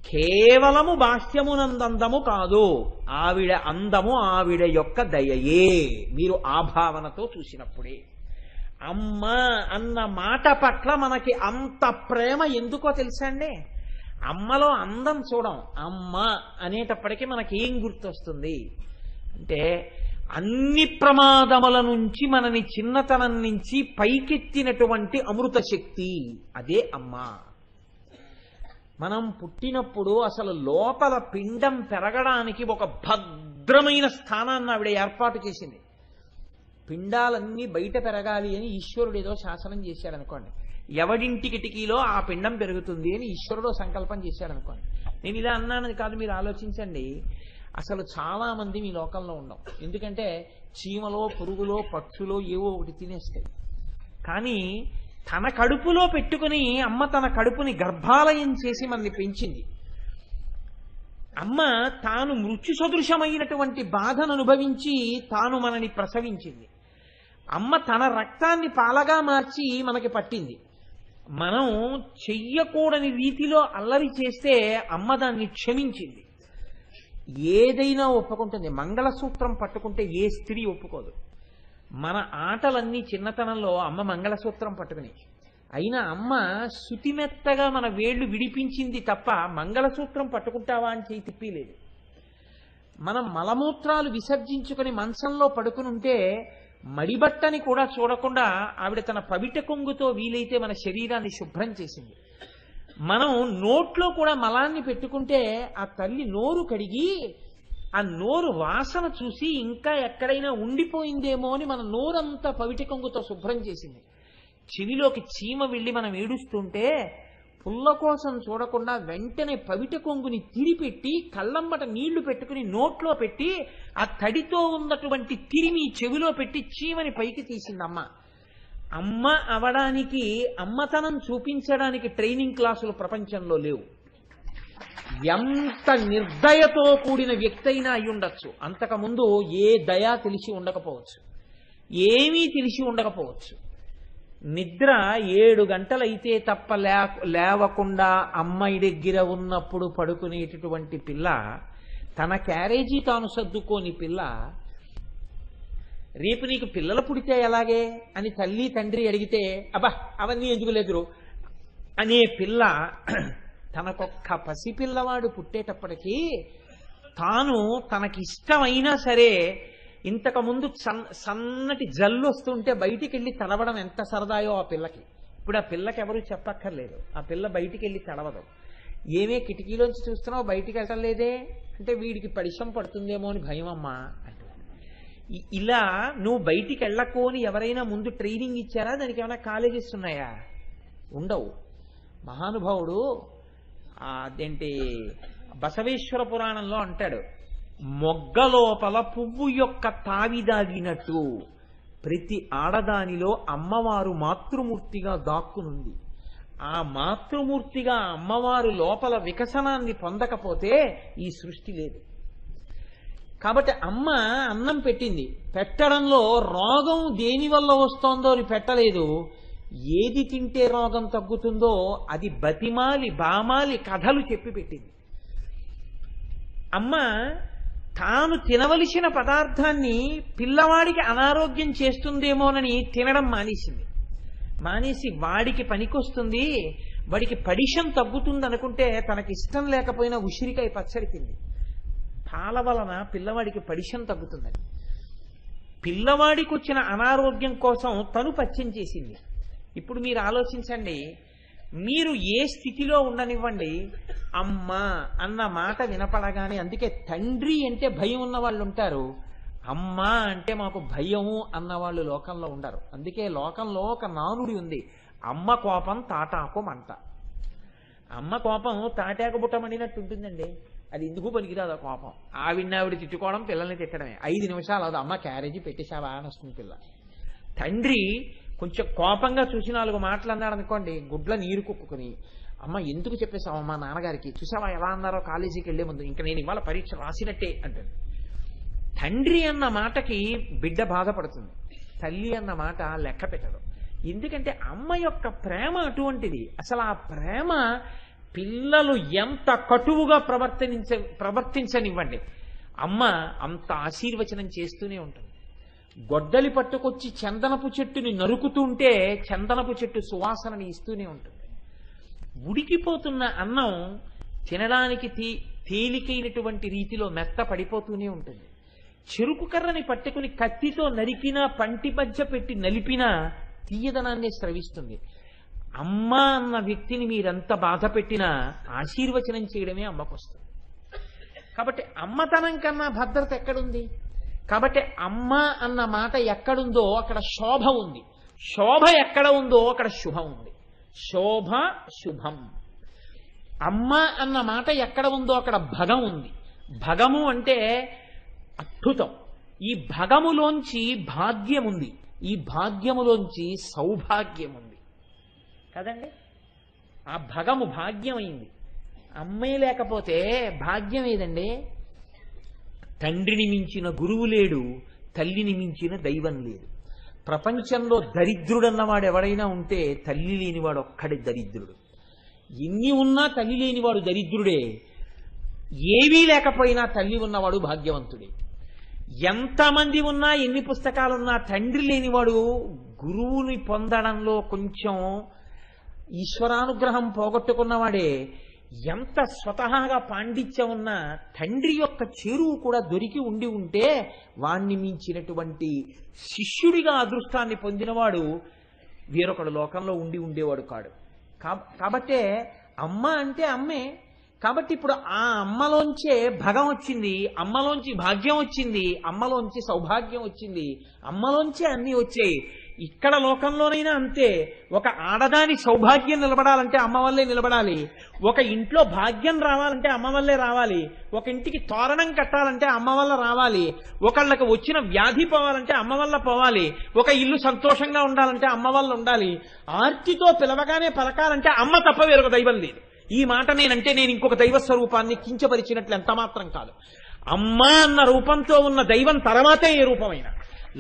కేవలము బాహ్యమునందందము కాదు, ఆవిడ అందము ఆవిడ యొక్క దయయే. మీరు ఆ భావనతో చూసినప్పుడే అమ్మ అన్న మాట పట్ల మనకి అంత ప్రేమ ఎందుకో తెలుసా అండి? అమ్మలో అందం చూడం, అమ్మ అనేటప్పటికీ మనకి ఏం గుర్తొస్తుంది అంటే అన్ని ప్రమాదముల నుంచి మనని చిన్నతనం నుంచి పైకెత్తినటువంటి అమృత శక్తి, అదే అమ్మ. మనం పుట్టినప్పుడు అసలు లోపల పిండం పెరగడానికి ఒక భద్రమైన స్థానాన్ని ఆవిడ ఏర్పాటు చేసింది. పిండాలన్నీ బయట పెరగాలి అని ఈశ్వరుడు ఏదో శాసనం చేశాడు అనుకోండి, ఎవడింటి కిటికీలో ఆ పిండం పెరుగుతుంది అని ఈశ్వరుడు సంకల్పం చేశాడు అనుకోండి. నేను ఇలా అన్నానని కాదు, మీరు ఆలోచించండి. అసలు చాలా మంది మీ లోకంలో ఉండవు, ఎందుకంటే చీమలో పురుగులో పక్షులో ఏవో ఒకటి తినేస్తాయి. కానీ తన కడుపులో పెట్టుకుని అమ్మ తన కడుపుని గర్భాలయం చేసి మనల్ని పెంచింది. అమ్మ తాను మృత్యు సదృశమైనటువంటి బాధను అనుభవించి తాను మనని ప్రసవించింది. అమ్మ తన రక్తాన్ని పాలగా మార్చి మనకి పట్టింది. మనం చెయ్యకూడని రీతిలో అల్లరి చేస్తే అమ్మ దాన్ని క్షమించింది. ఏదైనా ఒప్పుకుంటుంది. మంగళసూత్రం పట్టుకుంటే ఏ స్త్రీ ఒప్పుకోదు. మన ఆటలన్నీ చిన్నతనంలో అమ్మ మంగళసూత్రం పట్టుకుని, అయినా అమ్మ శుతిమెత్తగా మన వేళ్లు విడిపించింది తప్ప మంగళసూత్రం పట్టుకుంటావా అని చేయి తిప్పిలేదు. మనం మలమూత్రాలు విసర్జించుకుని మంచంలో పడుకుని ఉంటే మడిబట్టని కూడా చూడకుండా ఆవిడ తన పవిట కొంగుతో వీలైతే మన శరీరాన్ని శుభ్రం చేసింది. మనం నోట్లో కూడా మలాన్ని పెట్టుకుంటే ఆ తల్లి నోరు కడిగి ఆ నోరు వాసన చూసి ఇంకా ఎక్కడైనా ఉండిపోయిందేమో అని మన నోరంతా పవిట కొంగుతో శుభ్రం చేసింది. చెవిలోకి చీమ వెళ్ళి మనం ఏడుస్తుంటే పుల్ల కోసం చూడకుండా వెంటనే పవిట కొంగుని తిరిపెట్టి కళ్ళమ్మట నీళ్లు పెట్టుకుని నోట్లో పెట్టి ఆ తడితో ఉన్నటువంటి తిరిమి చెవిలో పెట్టి చీమని పైకి తీసింది అమ్మ. అమ్మ అవడానికి, అమ్మతనం చూపించడానికి ట్రైనింగ్ క్లాసులు ప్రపంచంలో లేవు. ఎంత నిర్దయతో కూడిన వ్యక్తి అయినా అయి ఉండొచ్చు, అంతకుముందు ఏ దయా తెలిసి ఉండకపోవచ్చు, ఏమీ తెలిసి ఉండకపోవచ్చు. నిద్ర 7 గంటలైతే తప్ప లేవకుండా అమ్మాయి దగ్గర ఉన్నప్పుడు పడుకునేటటువంటి పిల్ల, తన క్యారేజీ తాను సర్దుకోని పిల్ల, రేపు నీకు పిల్లలు పుడితే ఎలాగే అని తల్లి తండ్రి అడిగితే అబ్బా అవన్నీ ఎందుకు లేదురు అనే పిల్ల, తనకొక్క పసిపిల్లవాడు పుట్టేటప్పటికీ తాను తనకిష్టమైనా సరే, ఇంతకుముందు సన్నటి జల్లు వస్తుంటే బయటికి వెళ్ళి తడవడం ఎంత సరదాయో ఆ పిల్లకి. ఇప్పుడు ఆ పిల్లకి ఎవరు చెప్పక్కర్లేదు, ఆ పిల్ల బయటికి వెళ్ళి తడవదు. ఏమే కిటికీలోంచి చూస్తున్నావు బయటికి వెళ్ళలేదే అంటే వీడికి పడిశం పడుతుందేమో అని భయం అమ్మా అంటుంది. ఇలా నువ్వు బయటికి వెళ్ళకు అని ఎవరైనా ముందు ట్రైనింగ్ ఇచ్చారా? దానికి ఏమైనా కాలేజెస్ ఉన్నాయా? ఉండవు. మహానుభావుడు అదేంటి బసవేశ్వర పురాణంలో అంటాడు, మొగ్గ లోపల పువ్వు యొక్క తావిదాగినట్టు ప్రతి ఆడదానిలో అమ్మవారు మాతృమూర్తిగా దాక్కునుంది. ఆ మాతృమూర్తిగా అమ్మవారు లోపల వికసనాన్ని పొందకపోతే ఈ సృష్టి లేదు. కాబట్టి అమ్మ అన్నం పెట్టింది, పెట్టడంలో రోగం దేని వల్ల వస్తోందో అని పెట్టలేదు. ఏది తింటే రోగం తగ్గుతుందో అది బతిమాలి బామాలి కథలు చెప్పి పెట్టింది. అమ్మ తాను తినవలసిన పదార్థాన్ని పిల్లవాడికి అనారోగ్యం చేస్తుందేమోనని తినడం మానేసింది. మానేసి వాడికి పనికొస్తుంది, వాడికి పడిశం తగ్గుతుంది అనుకుంటే తనకిష్టం లేకపోయినా ఉసిరికాయ పచ్చడి తింది. పాల వలన పిల్లవాడికి పడిశం తగ్గుతుందని పిల్లవాడికి వచ్చిన అనారోగ్యం కోసం తను పచ్చం చేసింది. ఇప్పుడు మీరు ఆలోచించండి, మీరు ఏ స్థితిలో ఉండనివ్వండి, అమ్మ అన్న మాట వినపడగానే, అందుకే తండ్రి అంటే భయం ఉన్న వాళ్ళు ఉంటారు, అమ్మ అంటే మాకు భయము అన్నవాళ్ళు లోకంలో ఉండరు. అందుకే లోకంలో ఒక నానుడి ఉంది, అమ్మ కోపం తాటాకు మంట. అమ్మ కోపం తాటాకు బుట్ట మండినట్టు ఉంటుందండి, అది ఎందుకు పనికిరాదు. ఆ కోపం ఆవిడ తిట్టుకోవడం, పిల్లల్ని తిట్టడమే. 5 నిమిషాలు అది అమ్మ క్యారేజీ పెట్టేశావా అని వస్తుంది పిల్ల. తండ్రి కొంచెం కోపంగా చూసి 4 మాటలు అన్నాడు అనుకోండి, గుడ్ల నీరు కుక్కుని, అమ్మ ఎందుకు చెప్పేశావు మా నాన్నగారికి, చూసావా ఎలా అన్నారో కాలేజీకి వెళ్లే ముందు, ఇంకా నేను ఇవాళ పరీక్ష రాసినట్టే అంటాడు. తండ్రి అన్న మాటకి బిడ్డ బాధపడుతుంది, తల్లి అన్న మాట లెక్క పెట్టదు. ఎందుకంటే అమ్మ యొక్క ప్రేమ అటువంటిది. అసలు ఆ ప్రేమ పిల్లలు ఎంత కటువుగా ప్రవర్తించనివ్వండి, అమ్మ అంత ఆశీర్వచనం చేస్తూనే ఉంటుంది. గొడ్డలి పట్టుకొచ్చి చందనపు చెట్టుని నరుకుతుంటే చందనపు చెట్టు సువాసనని ఇస్తూనే ఉంటుంది. ఉడికిపోతున్న అన్నం తినడానికి తేలికైనటువంటి రీతిలో మెత్త పడిపోతూనే ఉంటుంది. చెరుకు కర్రని పట్టుకుని కత్తితో నరికినా, పంటి మధ్య పెట్టి నలిపినా తీయదనాన్ని స్రవిస్తుంది. అమ్మ అన్న వ్యక్తిని మీరెంత బాధ పెట్టినా ఆశీర్వచనం చేయడమే అమ్మకొస్తుంది. కాబట్టి అమ్మతనం కన్నా భద్రత ఎక్కడుంది? కాబట్టి అమ్మ అన్న మాట ఎక్కడుందో అక్కడ శోభ ఉంది. శోభ ఎక్కడ ఉందో అక్కడ శుభం ఉంది. శోభ శుభం. అమ్మ అన్న మాట ఎక్కడ ఉందో అక్కడ భగం ఉంది. భగము అంటే అద్భుతం. ఈ భగములోంచి భాగ్యం ఉంది. ఈ భాగ్యములోంచి సౌభాగ్యం ఉంది కదండి. ఆ భగము భాగ్యమైంది. అమ్మే లేకపోతే భాగ్యం ఏదండి? తండ్రిని మించిన గురువు లేడు, తల్లిని మించిన దైవం లేదు. ప్రపంచంలో దరిద్రుడన్నవాడు ఎవడైనా ఉంటే తల్లి లేనివాడు ఒక్కడే దరిద్రుడు. ఎన్ని ఉన్నా తల్లి లేనివాడు దరిద్రుడే. ఏవీ లేకపోయినా తల్లి ఉన్నవాడు భాగ్యవంతుడే. ఎంతమంది ఉన్నా, ఎన్ని పుస్తకాలున్నా తండ్రి లేనివాడు గురువుని పొందడంలో కొంచెం ఈశ్వరానుగ్రహం పోగొట్టుకున్నవాడే. ఎంత స్వతహాగా పాండిత్యం ఉన్నా తండ్రి యొక్క చేరువు కూడా దొరికి ఉంటే వాణ్ణి మించినటువంటి శిష్యుడిగా అదృష్టాన్ని పొందినవాడు వేరొకడు లోకంలో ఉండేవాడు కాడు. కాబట్టే అమ్మ అంటే అమ్మే. కాబట్టి ఇప్పుడు ఆ అమ్మలోంచే భగం వచ్చింది, అమ్మలోంచి భాగ్యం వచ్చింది, అమ్మలోంచి సౌభాగ్యం వచ్చింది, అమ్మలోంచే అన్నీ వచ్చాయి. ఇక్కడ లోకంలోనైనా అంతే. ఒక ఆడదాని సౌభాగ్యం నిలబడాలంటే అమ్మ వల్లే నిలబడాలి. ఒక ఇంట్లో భాగ్యం రావాలంటే అమ్మ వల్లే రావాలి. ఒక ఇంటికి తోరణం కట్టాలంటే అమ్మ వల్ల రావాలి. ఒకళ్ళకి వచ్చిన వ్యాధి పోవాలంటే అమ్మ వల్ల పోవాలి. ఒక ఇల్లు సంతోషంగా ఉండాలంటే అమ్మ వల్ల ఉండాలి. ఆర్తితో పిలవగానే పలకాలంటే అమ్మ తప్ప వేరొక దైవం లేదు. ఈ మాట నేనంటే నేను ఇంకొక దైవ స్వరూపాన్ని కించపరిచినట్లు ఎంత మాత్రం కాదు. అమ్మ అన్న రూపంతో ఉన్న దైవం తర్వాతే ఏ రూపమైనా.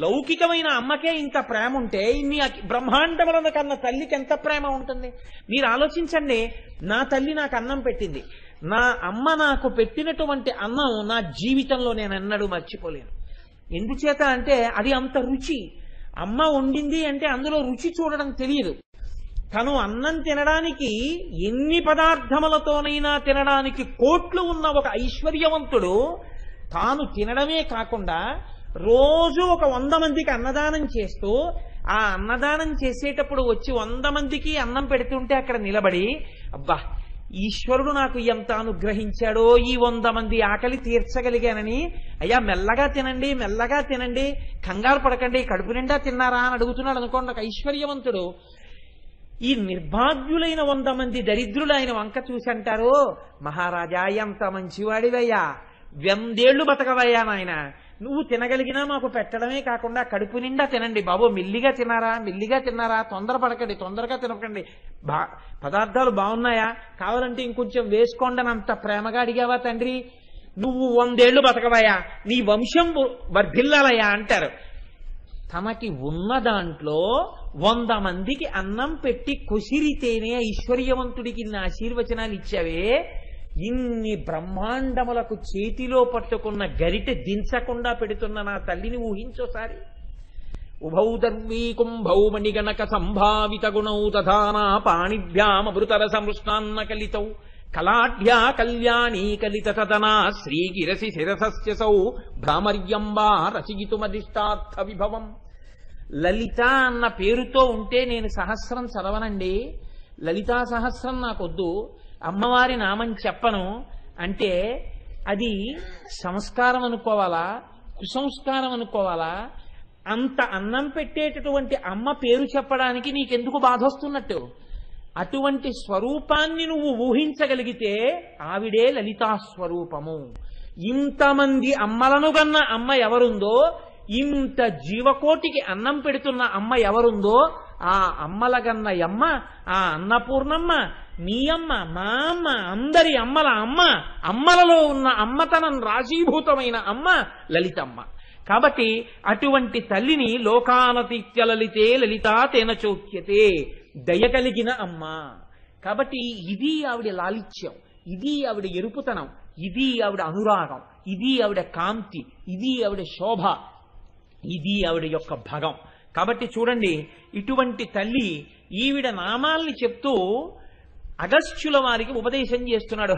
లౌకికమైన అమ్మకే ఇంత ప్రేమ ఉంటే ఇన్ని బ్రహ్మాండములను కన్న తల్లికి ఎంత ప్రేమ ఉంటుంది? మీరు ఆలోచించండి. నా తల్లి నాకు అన్నం పెట్టింది. నా అమ్మ నాకు పెట్టినటువంటి అన్నం నా జీవితంలో నేను ఎన్నడూ మర్చిపోలేను. ఎందుచేత అంటే అది అంత రుచి. అమ్మ వండింది అంటే అందులో రుచి చూడడం తెలియదు. తను అన్నం తినడానికి ఎన్ని పదార్థములతోనైనా తినడానికి కోట్లు ఉన్న ఒక ఐశ్వర్యవంతుడు తాను తినడమే కాకుండా రోజు ఒక 100 మందికి అన్నదానం చేస్తూ ఆ అన్నదానం చేసేటప్పుడు వచ్చి 100 మందికి అన్నం పెడుతుంటే అక్కడ నిలబడి, అబ్బా ఈశ్వరుడు నాకు ఎంత అనుగ్రహించాడో, ఈ 100 మంది ఆకలి తీర్చగలిగానని, అయ్యా మెల్లగా తినండి, మెల్లగా తినండి, కంగారు పడకండి, కడుపు నిండా తిన్నారా అని అడుగుతున్నాడు అనుకోండి ఒక ఐశ్వర్యవంతుడు. ఈ నిర్భాగ్యులైన 100 మంది దరిద్రులు ఆయన వంక చూసి అంటారు, మహారాజా ఎంత మంచివాడివయ్యా, 100 ఏళ్లు బతకవయ్యా నాయన, నువ్వు తినగలిగినా మాకు పెట్టడమే కాకుండా కడుపు నిండా తినండి బాబు, మెల్లిగా తినారా, మెల్లిగా తిన్నారా, తొందరపడకండి, తొందరగా తినకండి, పదార్థాలు బాగున్నాయా, కావాలంటే ఇంకొంచెం వేసుకోండి అని అంత ప్రేమగా అడిగావా తండ్రి, నువ్వు 100 ఏళ్లు బతకవయ్యా, నీ వంశం వర్ధిల్లాలయ్యా అంటారు. తనకి ఉన్న దాంట్లో 100 మందికి అన్నం పెట్టి కొసిరితేనే ఐశ్వర్యవంతుడికి ఇన్ని ఆశీర్వచనాలు ఇచ్చావే, ఇన్ని బ్రహ్మాండములకు చేతిలో పట్టుకున్న గరిటె దించకుండా పెడుతున్న నా తల్లిని ఊహించోసారి. ఉభౌ దర్వీ కుంభౌ మణిగణక సంభావిత గుణౌ తథానా పాణిభ్యామృతర సంృష్ణాన్న కలితౌ కళాఢ్యా కళ్యాణీ కలిత సదనా శ్రీగిరసి శిరసస్యసౌ భ్రామర్యంబా రచయితుమదిష్టార్థ విభవం. లలిత అన్న పేరుతో ఉంటే నేను సహస్రం చదవనండి, లలితా సహస్రం నాకొద్దు, అమ్మవారి నామం చెప్పను అంటే అది సంస్కారం అనుకోవాలా, కుసంస్కారం అనుకోవాలా? అంత అన్నం పెట్టేటటువంటి అమ్మ పేరు చెప్పడానికి నీకెందుకు బాధ వస్తున్నట్టు? అటువంటి స్వరూపాన్ని నువ్వు ఊహించగలిగితే ఆవిడే లలితా స్వరూపము. ఇంతమంది అమ్మలను గన్న అమ్మ ఎవరుందో, ఇంత జీవకోటికి అన్నం పెడుతున్న అమ్మ ఎవరుందో, ఆ అమ్మల గన్న అమ్మ, ఆ అన్నపూర్ణమ్మ, మీ అమ్మ, మా అమ్మ, అందరి అమ్మల అమ్మ, అమ్మలలో ఉన్న అమ్మతనం రాశీభూతమైన అమ్మ లలితమ్మ. కాబట్టి అటువంటి తల్లిని లోకానతిత్య లలితే లలితా తేన చోక్యతే, దయ కలిగిన అమ్మ. కాబట్టి ఇది ఆవిడ లాలిత్యం, ఇది ఆవిడ ఎరుపుతనం, ఇది ఆవిడ అనురాగం, ఇది ఆవిడ కాంతి, ఇది ఆవిడ శోభ, ఇది ఆవిడ యొక్క భగం. కాబట్టి చూడండి, ఇటువంటి తల్లి ఈవిడ నామాల్ని చెప్తూ అగస్త్యుల వారికి ఉపదేశం చేస్తున్నాడు.